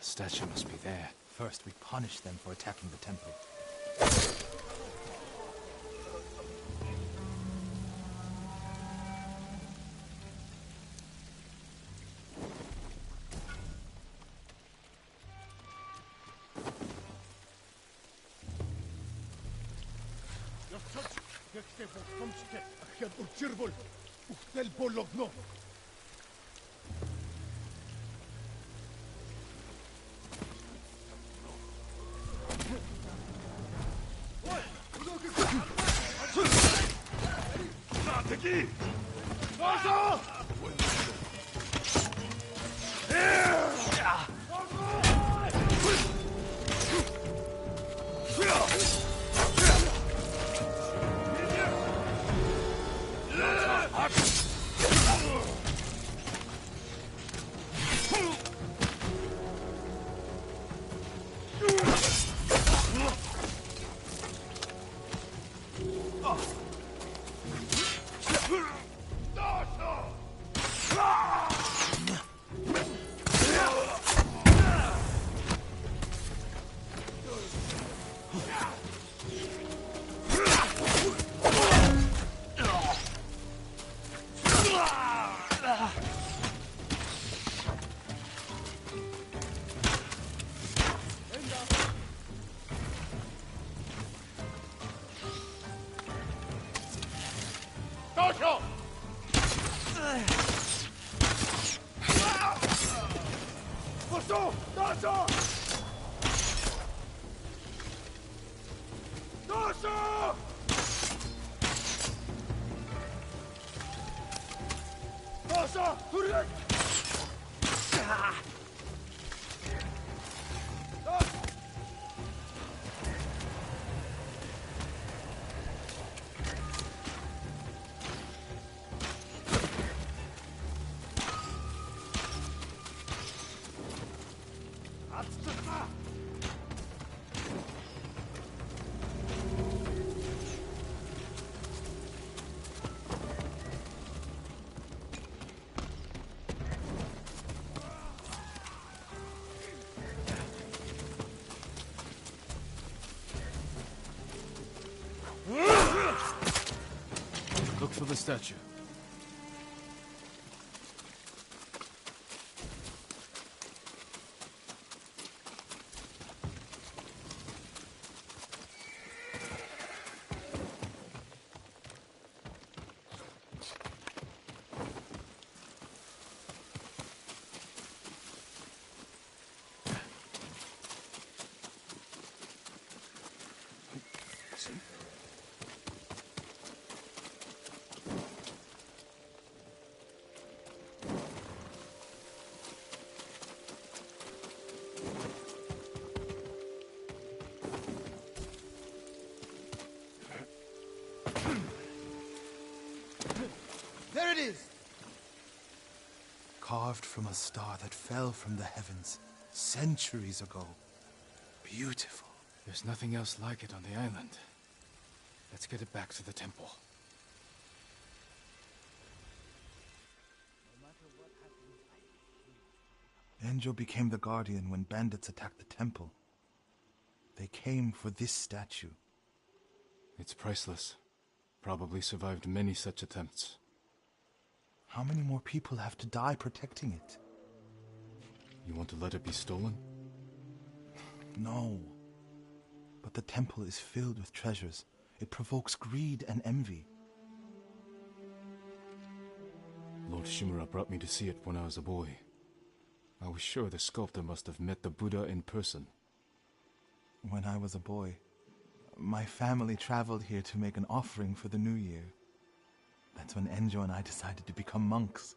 statue must be there. First, we punish them for attacking the temple. Look for the statue. There it is! Carved from a star that fell from the heavens centuries ago. Beautiful. There's nothing else like it on the island. Let's get it back to the temple. Enjo became the guardian when bandits attacked the temple. They came for this statue. It's priceless. Probably survived many such attempts. How many more people have to die protecting it? You want to let it be stolen? No. But the temple is filled with treasures. It provokes greed and envy. Lord Shimura brought me to see it when I was a boy. I was sure the sculptor must have met the Buddha in person. When I was a boy, my family traveled here to make an offering for the new year. That's when Enjo and I decided to become monks.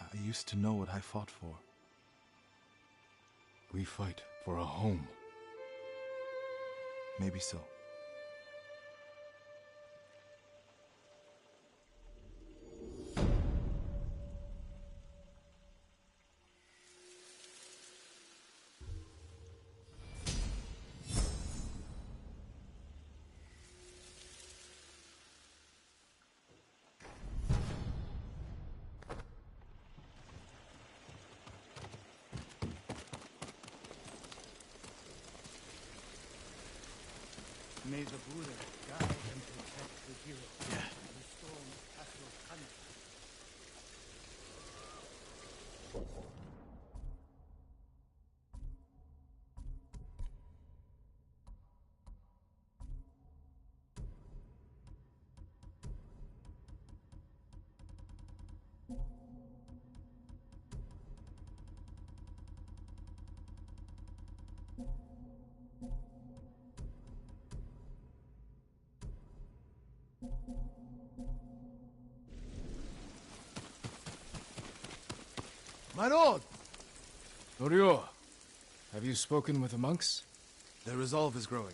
I used to know what I fought for. We fight for a home. Maybe so. May the Buddha guide and protect the hero. Restore Castle Kanda. My lord! Norio, have you spoken with the monks? Their resolve is growing,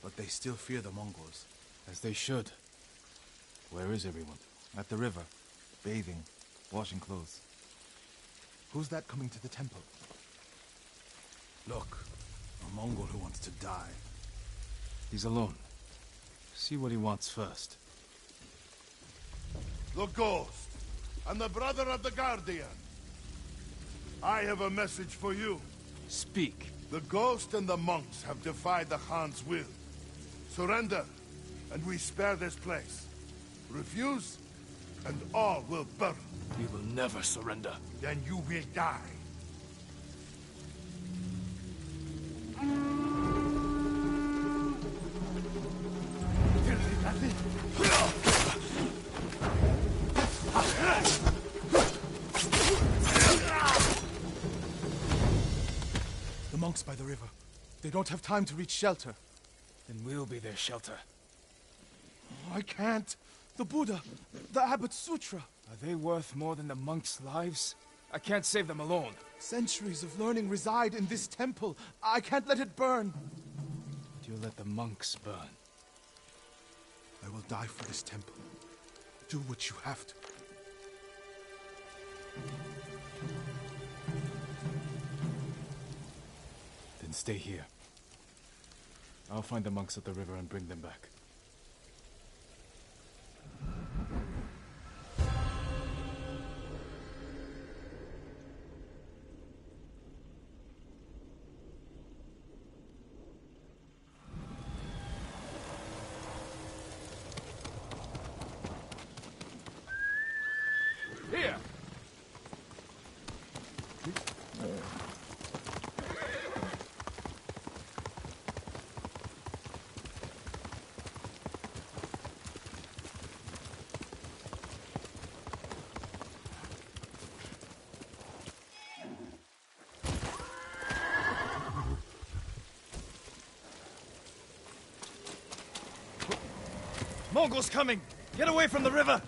but they still fear the Mongols. As they should. Where is everyone? At the river, bathing, washing clothes. Who's that coming to the temple? Look, a Mongol who wants to die. He's alone. See what he wants first. The Ghost, and the brother of the Guardian. I have a message for you. Speak. The Ghost and the monks have defied the Khan's will. Surrender, and we spare this place. Refuse, and all will burn. We will never surrender. Then you will die. The monks by the river. They don't have time to reach shelter. Then we'll be their shelter. I can't. The Buddha, the Abbot's Sutra. Are they worth more than the monks' lives? I can't save them alone. Centuries of learning reside in this temple. I can't let it burn. You'll let the monks burn. I will die for this temple. Do what you have to. Then stay here. I'll find the monks at the river and bring them back. Here! Mongols coming! Get away from the river!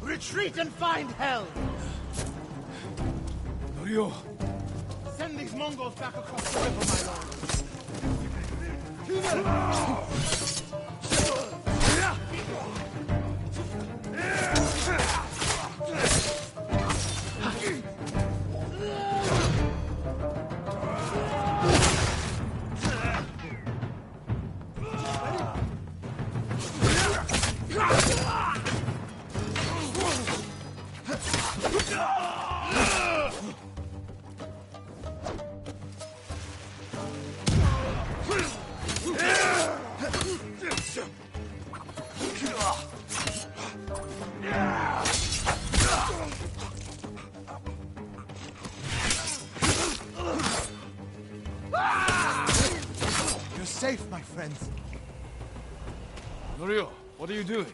Retreat and find hell! Norio! Send these Mongols back across the river, my lord. friends. Norio, what are you doing?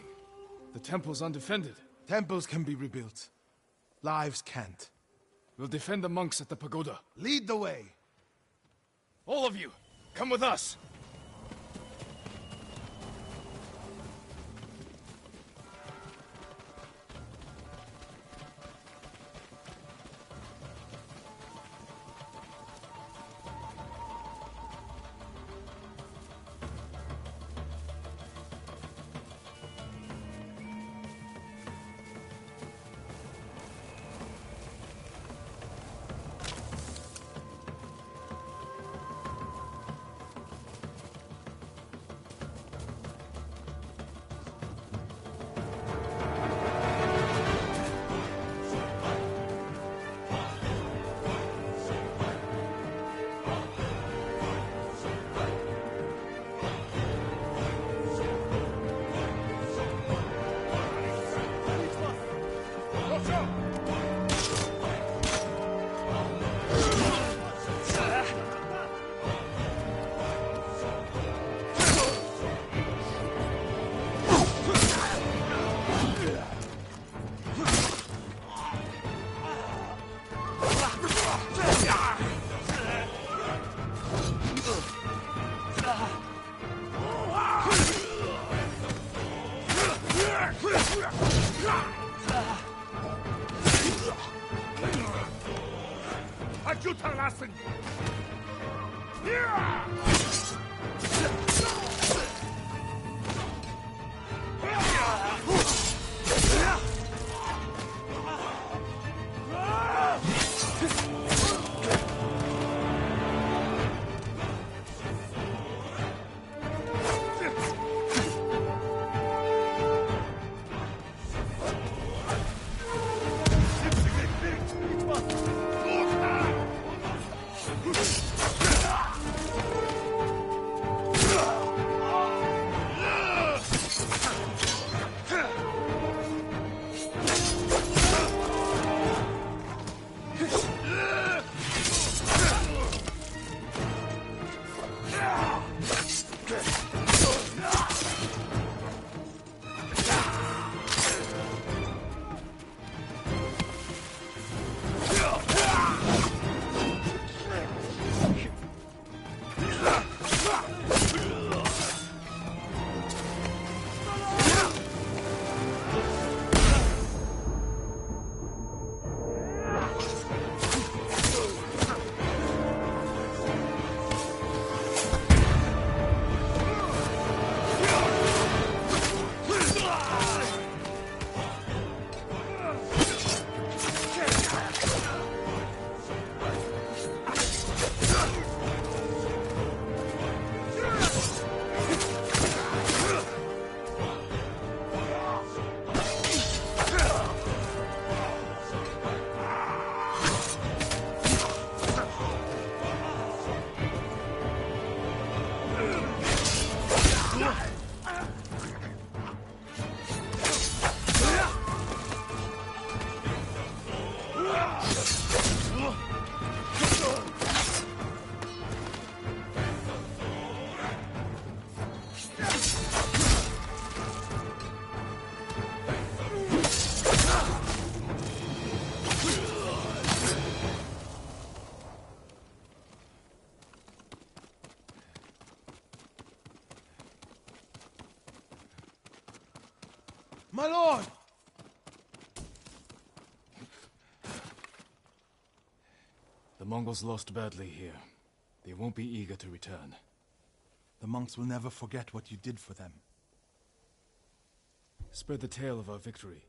The temple's undefended. Temples can be rebuilt. Lives can't. We'll defend the monks at the pagoda. Lead the way. All of you, come with us. My lord! The Mongols lost badly here. They won't be eager to return. The monks will never forget what you did for them. Spread the tale of our victory,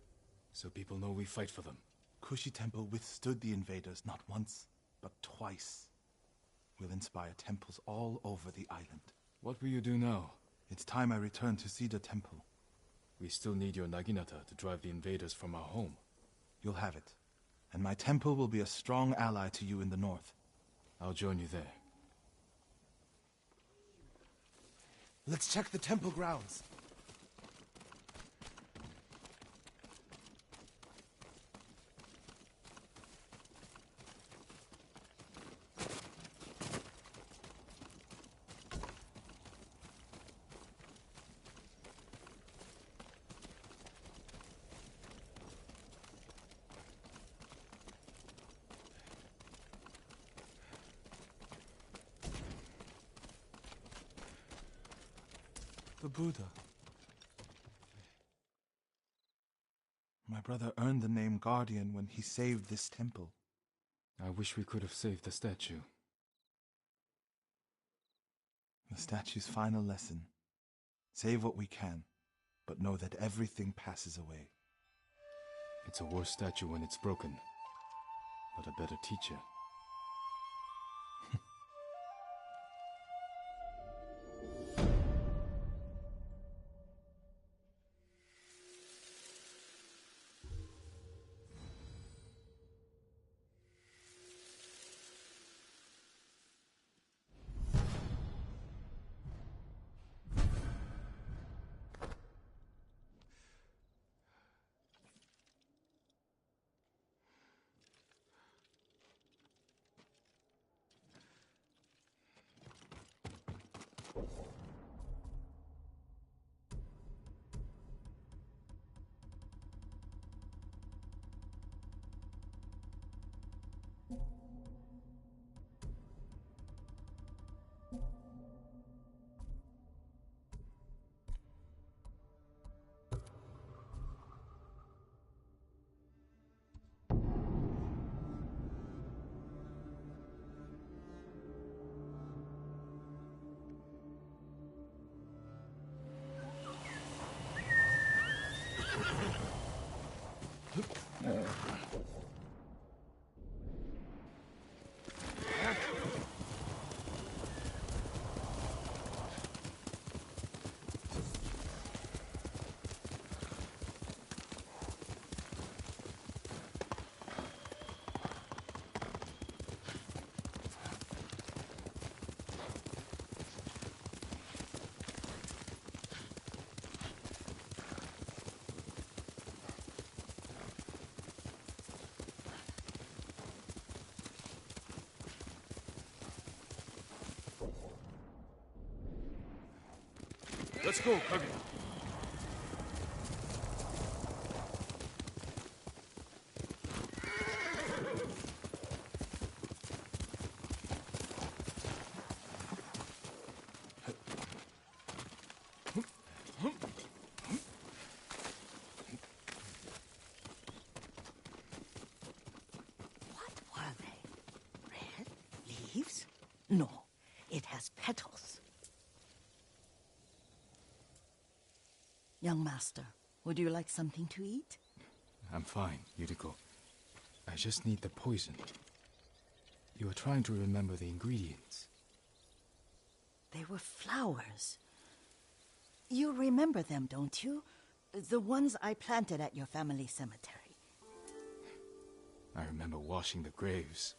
so people know we fight for them. Kushi Temple withstood the invaders not once, but twice. We'll inspire temples all over the island. What will you do now? It's time I return to Cedar Temple. We still need your Naginata to drive the invaders from our home. You'll have it. And my temple will be a strong ally to you in the north. I'll join you there. Let's check the temple grounds. The Buddha. My brother earned the name Guardian when he saved this temple. I wish we could have saved the statue. The statue's final lesson. Save what we can, but know that everything passes away. It's a worse statue when it's broken, but a better teacher. Let's go, Kage. What were they? Red leaves? No, it has petals. Young master, would you like something to eat? I'm fine, Yuriko. I just need the poison. You are trying to remember the ingredients. They were flowers. You remember them, don't you? The ones I planted at your family cemetery. I remember washing the graves.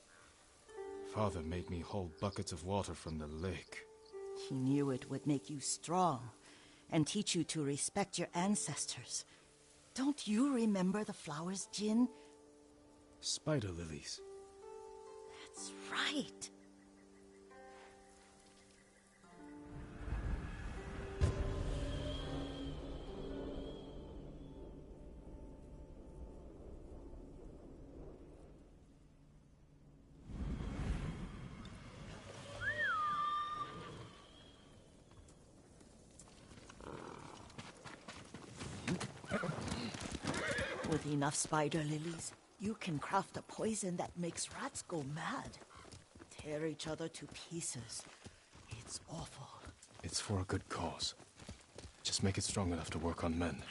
Father made me hold buckets of water from the lake. He knew it would make you strong and teach you to respect your ancestors. Don't you remember the flowers, Jin? Spider lilies. That's right. With enough spider lilies, you can craft a poison that makes rats go mad. Tear each other to pieces. It's awful. It's for a good cause. Just make it strong enough to work on men.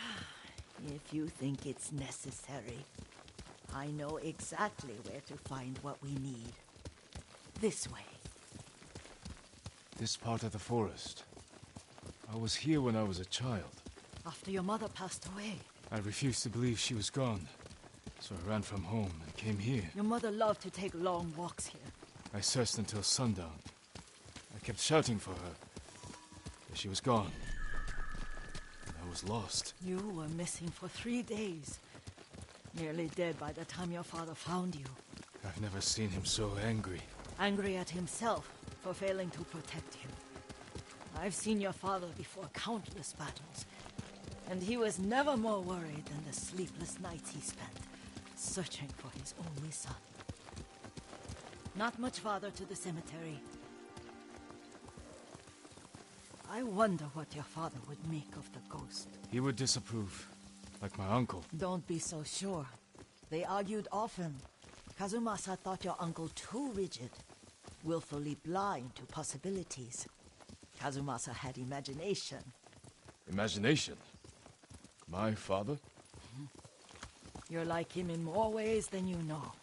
If you think it's necessary, I know exactly where to find what we need. This way. This part of the forest. I was here when I was a child. After your mother passed away. I refused to believe she was gone, so I ran from home and came here. Your mother loved to take long walks here. I searched until sundown. I kept shouting for her, but she was gone. And I was lost. You were missing for 3 days. Nearly dead by the time your father found you. I've never seen him so angry. Angry at himself for failing to protect you. I've seen your father before countless battles, and he was never more worried than the sleepless nights he spent searching for his only son. Not much farther to the cemetery. I wonder what your father would make of the ghost. He would disapprove, like my uncle. Don't be so sure. They argued often. Kazumasa thought your uncle too rigid, willfully blind to possibilities. Kazumasa had imagination. Imagination? My father? You're like him in more ways than you know.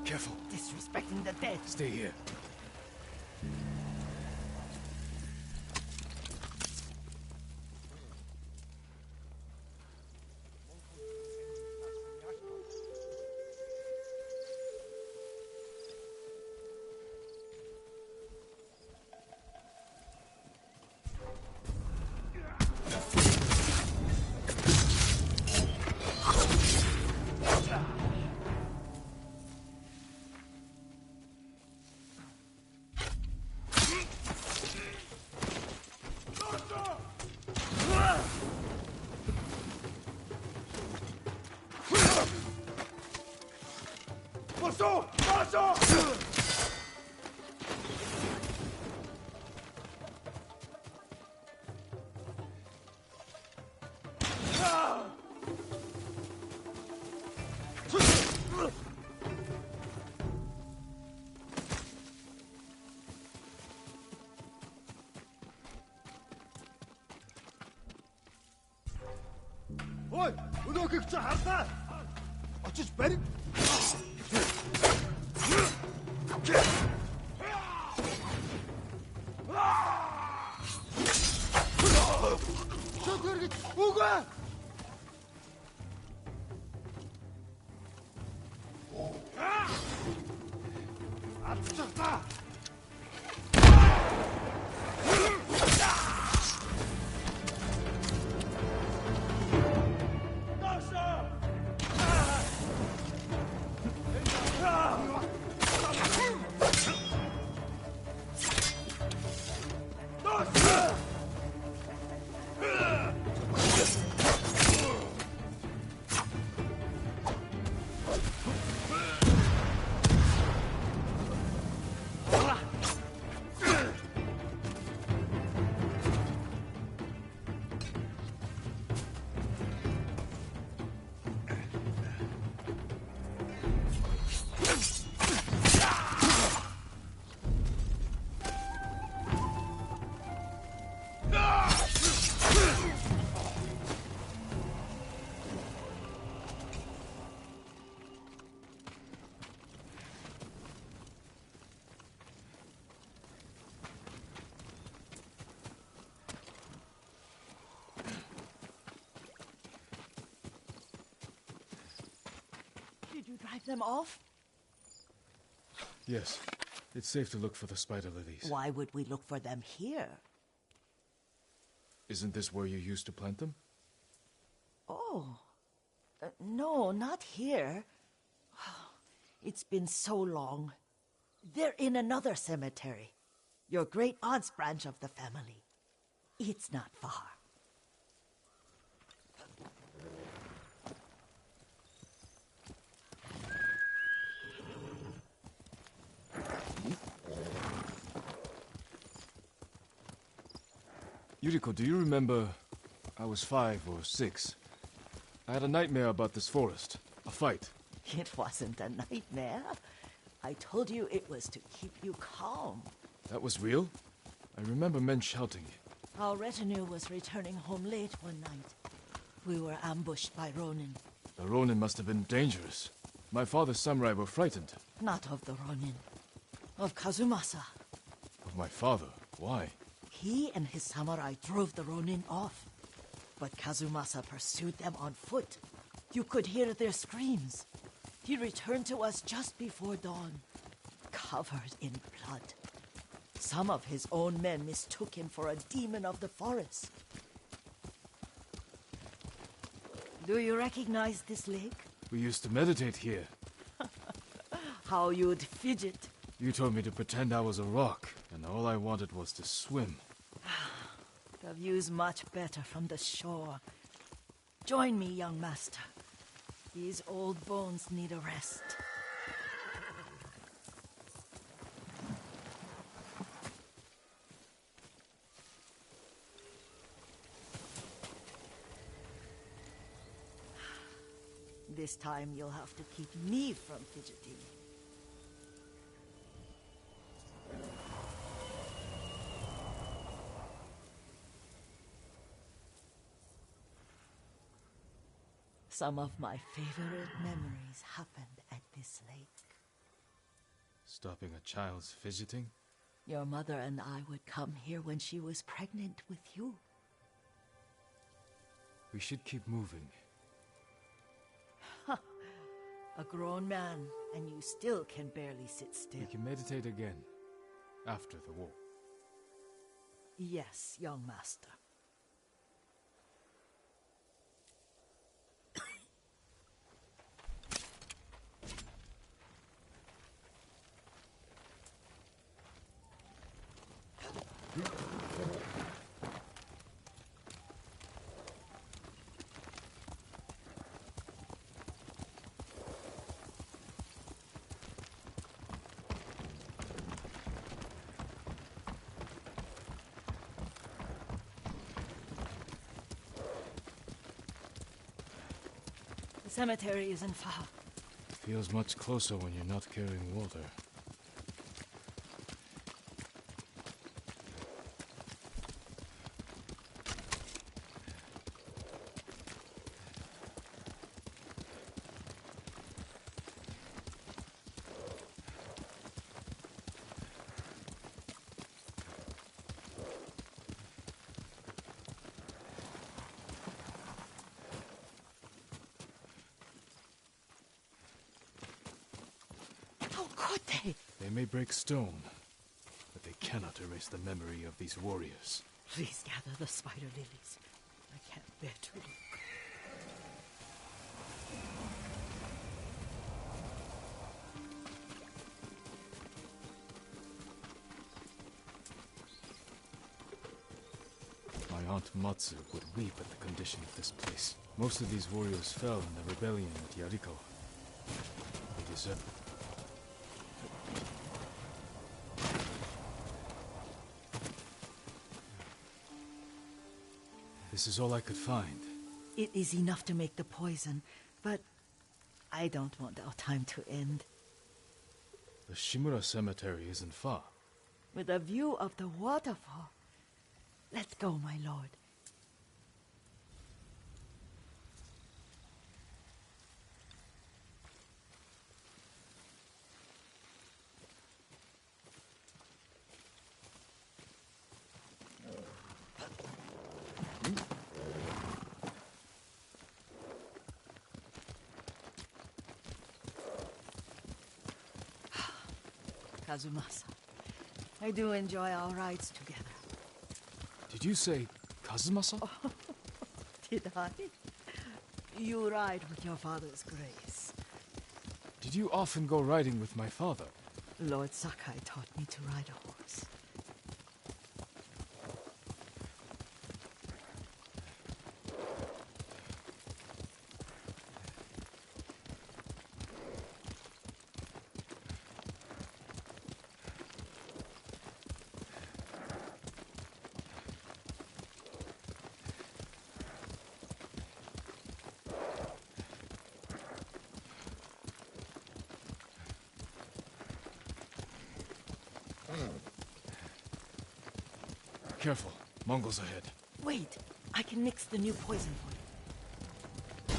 Careful. Disrespecting the dead. Stay here. Ой, өнөөхийг чи харлаа. Очиж барь. Шот хэрэгт үгүй. Атчихтаа. Did you drive them off? Yes. It's safe to look for the spider lilies. Why would we look for them here? Isn't this where you used to plant them? Oh. No, not here. It's been so long. They're in another cemetery. Your great-aunt's branch of the family. It's not far. Yuriko, do you remember... I was 5 or 6. I had a nightmare about this forest. A fight. It wasn't a nightmare. I told you it was to keep you calm. That was real? I remember men shouting. Our retinue was returning home late one night. We were ambushed by Ronin. The Ronin must have been dangerous. My father's samurai were frightened. Not of the Ronin. Of Kazumasa. Of my father? Why? He and his samurai drove the Ronin off. But Kazumasa pursued them on foot. You could hear their screams. He returned to us just before dawn, covered in blood. Some of his own men mistook him for a demon of the forest. Do you recognize this lake? We used to meditate here. How you'd fidget. You told me to pretend I was a rock, and all I wanted was to swim. The view's much better from the shore. Join me, young master. These old bones need a rest. This time you'll have to keep me from fidgeting. Some of my favorite memories happened at this lake. Stopping a child's fidgeting? Your mother and I would come here when she was pregnant with you. We should keep moving. A grown man, and you still can barely sit still. We can meditate again, after the war. Yes, young master. The cemetery isn't far. Feels much closer when you're not carrying water. How could they? They may break stone, but they cannot erase the memory of these warriors. Please gather the spider lilies. I can't bear to look. My aunt Matsu would weep at the condition of this place. Most of these warriors fell in the rebellion at Yariko. They deserve. This is all I could find. It is enough to make the poison, but I don't want our time to end. The Shimura Cemetery isn't far. With a view of the waterfall. Let's go, my lord. Kazumasa, I do enjoy our rides together. Did you say Kazumasa? Oh, did I? You ride with your father's grace. Did you often go riding with my father? Lord Sakai taught me to ride a horse. Careful, Mongols ahead. Wait, I can mix the new poison for you.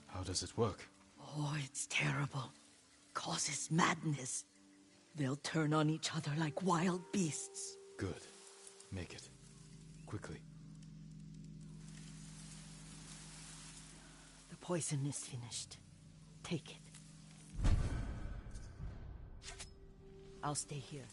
How does it work? Oh, it's terrible. Causes madness. They'll turn on each other like wild beasts. Good. Make it. Quickly. The poison is finished. Take it. I'll stay here.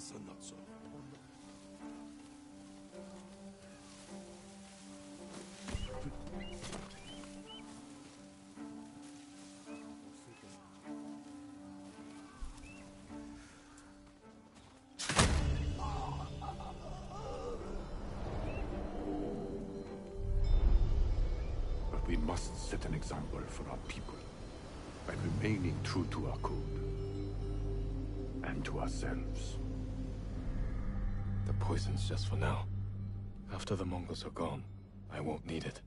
So not so. But we must set an example for our people by remaining true to our code and to ourselves. The poison's just for now. After the Mongols are gone, I won't need it.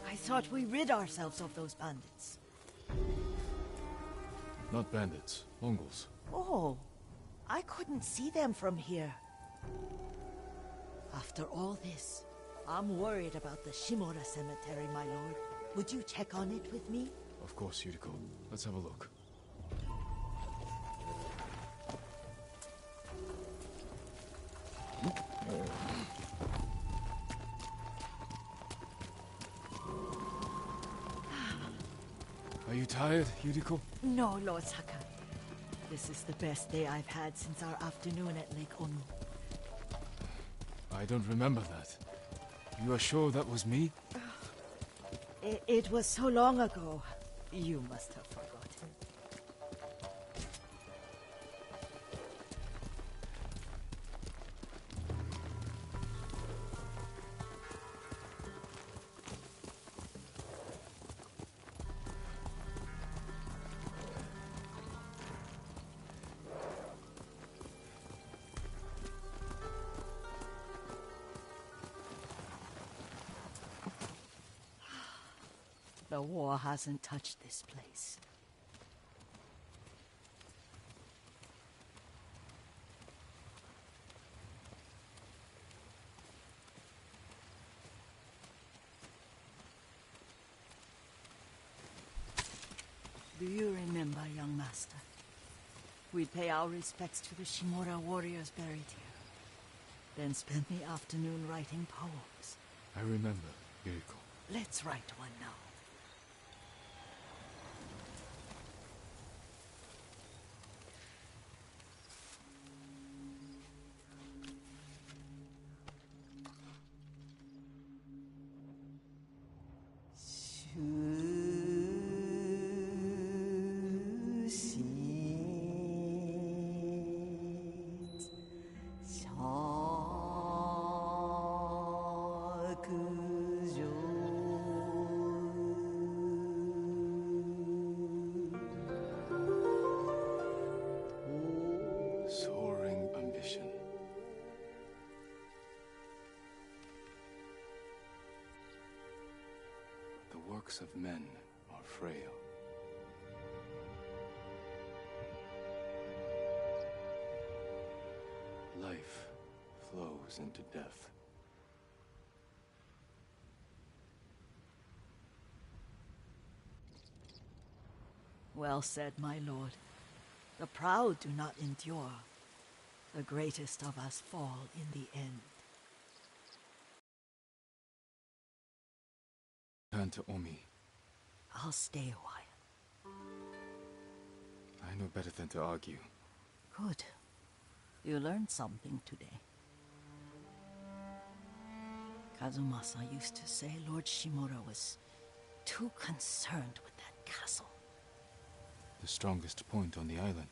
I thought we rid ourselves of those bandits. Not bandits, Mongols. Oh, I couldn't see them from here. After all this, I'm worried about the Shimura cemetery, my lord. Would you check on it with me? Of course, Yuriko. Let's have a look. Are you tired, Yuriko? No, Lord Sakai. This is the best day I've had since our afternoon at Lake Onu. I don't remember that. You are sure that was me? It was so long ago. You must have forgotten. The war hasn't touched this place. Do you remember, young master? We'd pay our respects to the Shimura warriors buried here, then spend the afternoon writing poems. I remember, Yuriko. Let's write one now. Soaring ambition. The works of men are frail. Life flows into death. Well said, my lord. The proud do not endure. The greatest of us fall in the end. Turn to Omi. I'll stay a while. I know better than to argue. Good. You learned something today. Kazumasa used to say Lord Shimura was too concerned with that castle. The strongest point on the island.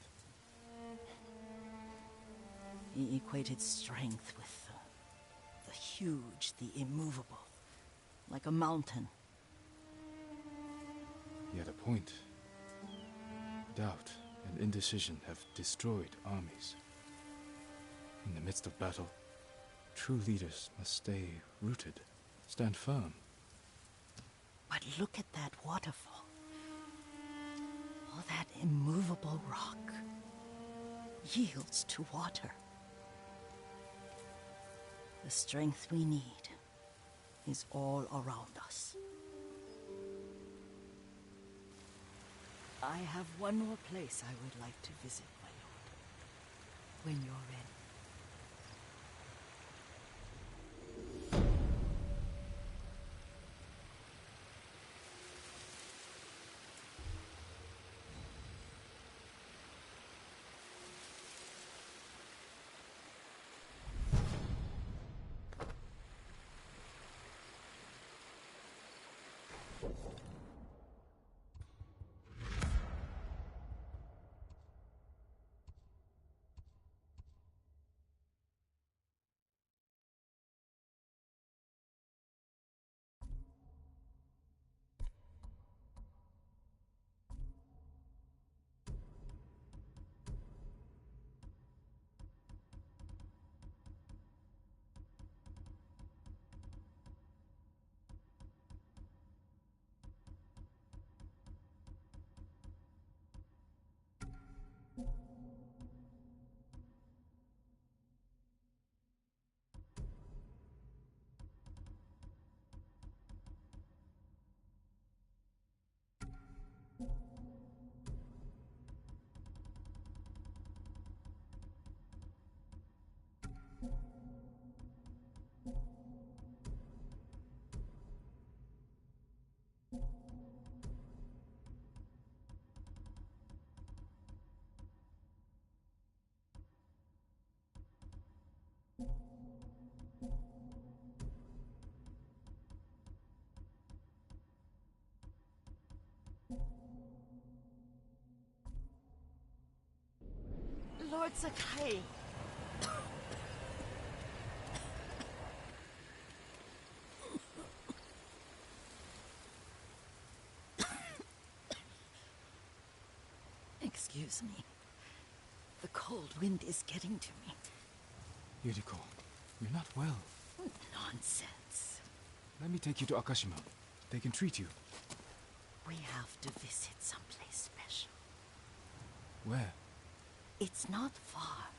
He equated strength with the huge, the immovable, like a mountain. He had a point. Doubt and indecision have destroyed armies. In the midst of battle, true leaders must stay rooted, stand firm. But look at that waterfall. All that immovable rock yields to water. The strength we need is all around us. I have one more place I would like to visit, my lord. When you're ready. Lord Sakai! Excuse me. The cold wind is getting to me. Yuriko, you're not well. Nonsense. Let me take you to Akashima. They can treat you. We have to visit someplace special. Where? It's not far.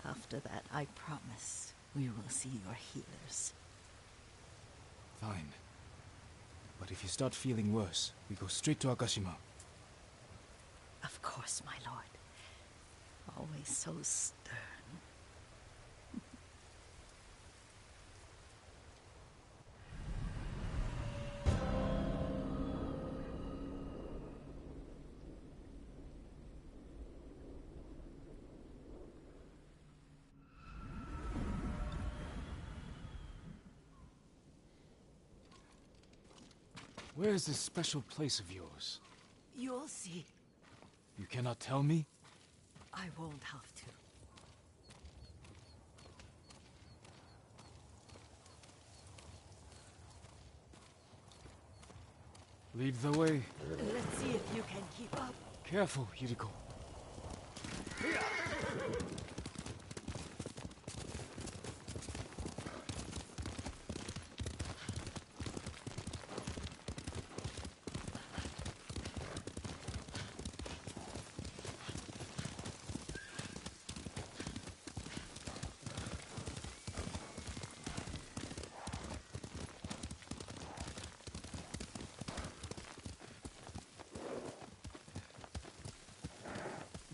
After that, I promise we will see your healers. Fine. But if you start feeling worse, we go straight to Akashima. Of course, my lord. Always so stern. Where is this special place of yours? You'll see. You cannot tell me? I won't have to. Lead the way. Let's see if you can keep up. Careful, Yuriko.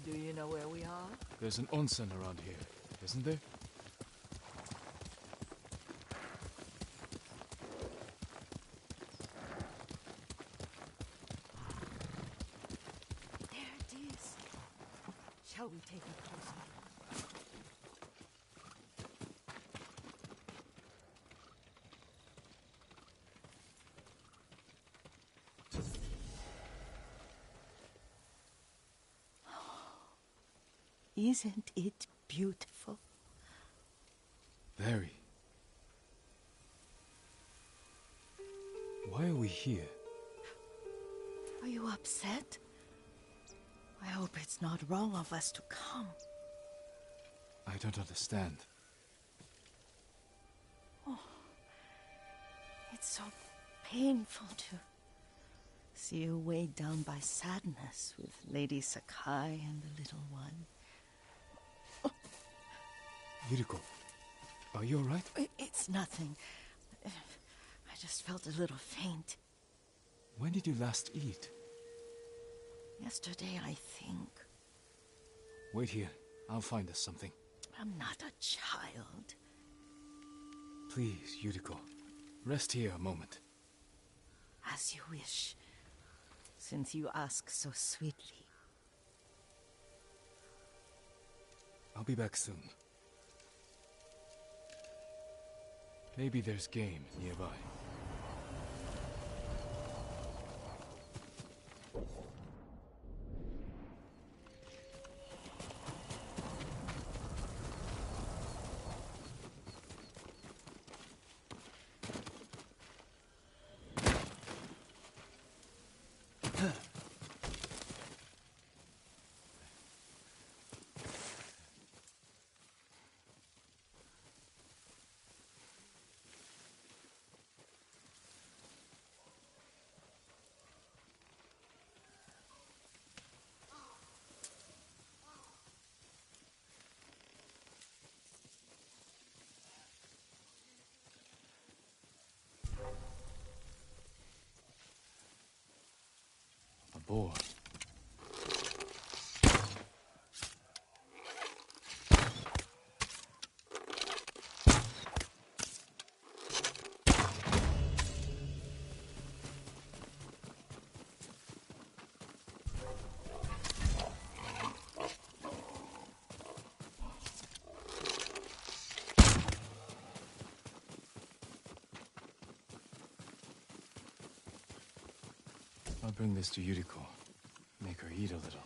Do you know where we are? There's an onsen around here, isn't there? There it is. Shall we take a closer look? Isn't it beautiful? Very. Why are we here? Are you upset? I hope it's not wrong of us to come. I don't understand. Oh, it's so painful to see you weighed down by sadness with Lady Sakai and the little one. Yuriko, are you alright? It's nothing. I just felt a little faint. When did you last eat? Yesterday, I think. Wait here. I'll find us something. I'm not a child. Please, Yuriko. Rest here a moment. As you wish, since you ask so sweetly. I'll be back soon. Maybe there's game nearby. A boar. I'll bring this to Yuriko. Make her eat a little.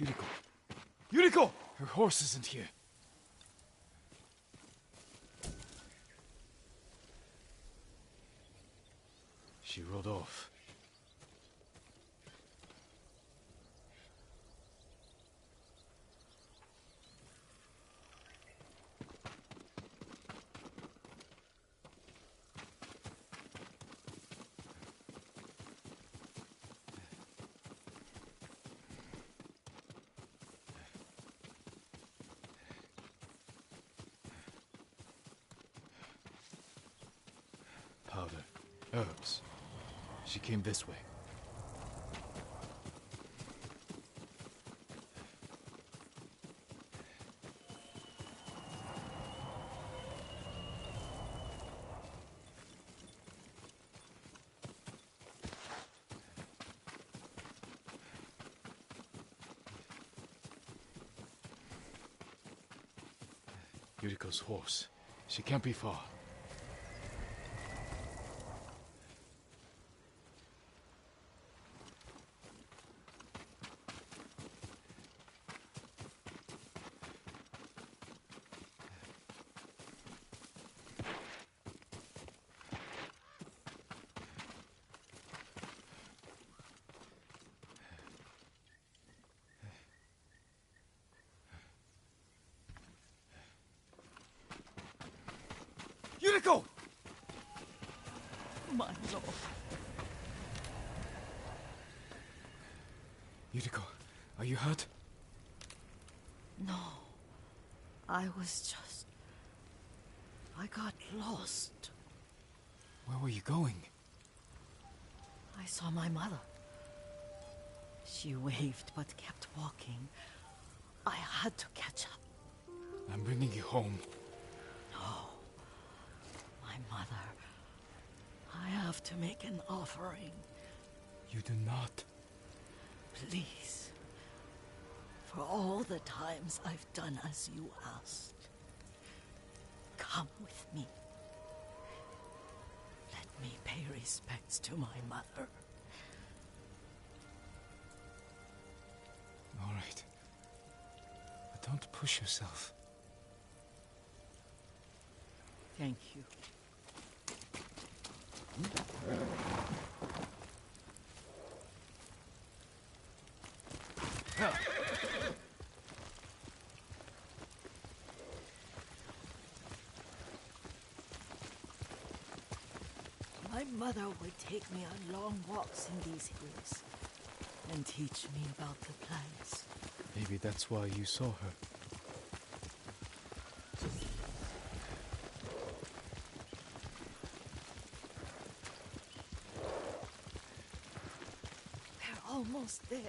Yuriko! Yuriko! Her horse isn't here. She rode off. Powder. Herbs. She came this way. Yuriko's horse. She can't be far. Yuriko! My lord. Yuriko, are you hurt? No. I got lost. Where were you going? I saw my mother. She waved but kept walking. I had to catch up. I'm bringing you home. No. My mother. I have to make an offering. You do not. Please. For all the times I've done as you asked. Come with me. Let me pay respects to my mother. All right. But don't push yourself. Thank you. My mother would take me on long walks in these hills and teach me about the plants. Maybe that's why you saw her. We're almost there.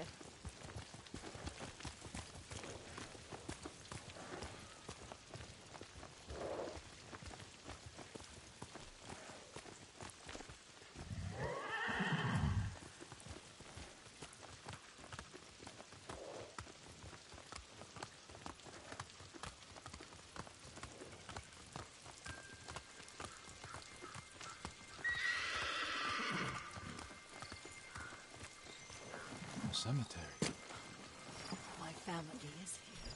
Cemetery. My family is here.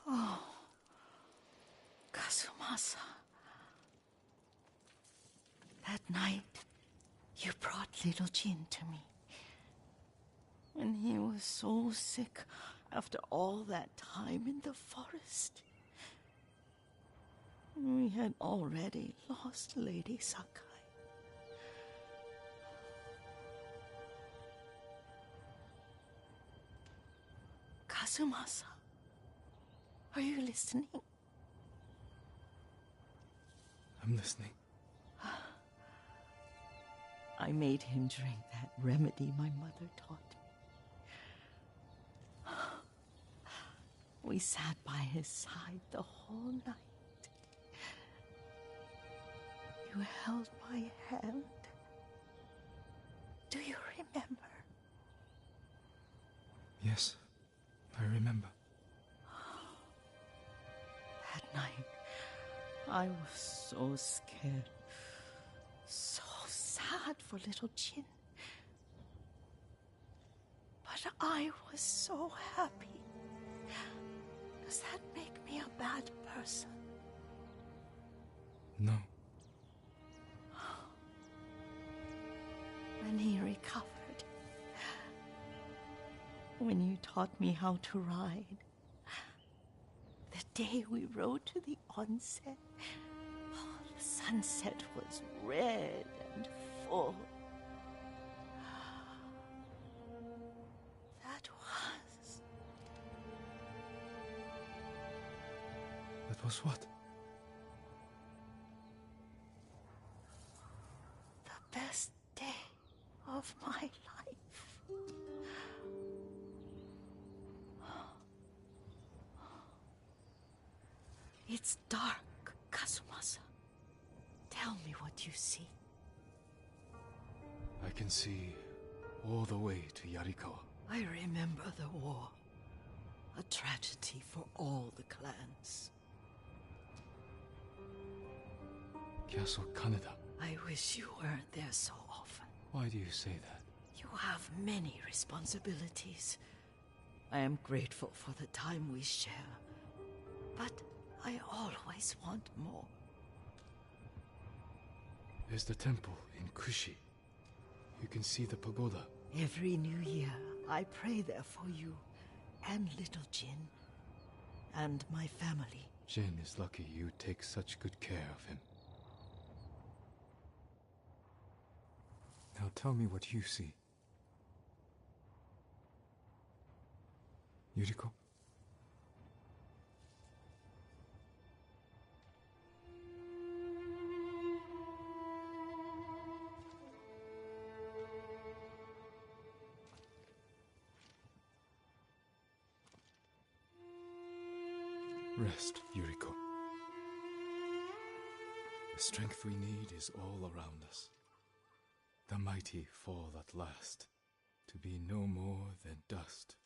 Oh, Kazumasa. That night, you brought little Jin to me. When he was so sick after all that time in the forest. We had already lost Lady Sakai. Kazumasa, are you listening? I'm listening. I made him drink that remedy my mother taught me. We sat by his side the whole night. You held my hand. Do you remember? Yes, I remember. That night, I was so scared. So sad for little Jin. But I was so happy. Does that make me a bad person? No. When he recovered, when you taught me how to ride, the day we rode to the onsen, the sunset was red and full. That was what? The best day of my life. It's dark, Kazumasa. Tell me what you see. I can see all the way to Yarikawa. I remember the war. A tragedy for all the clans. Castle Kaneda. I wish you weren't there so often. Why do you say that? You have many responsibilities. I am grateful for the time we share, but I always want more. There's the temple in Kushi. You can see the pagoda. Every new year, I pray there for you and little Jin and my family. Jin is lucky you take such good care of him. Now tell me what you see. Yuriko? Rest, Yuriko. The strength we need is all around us. The mighty fall at last, to be no more than dust.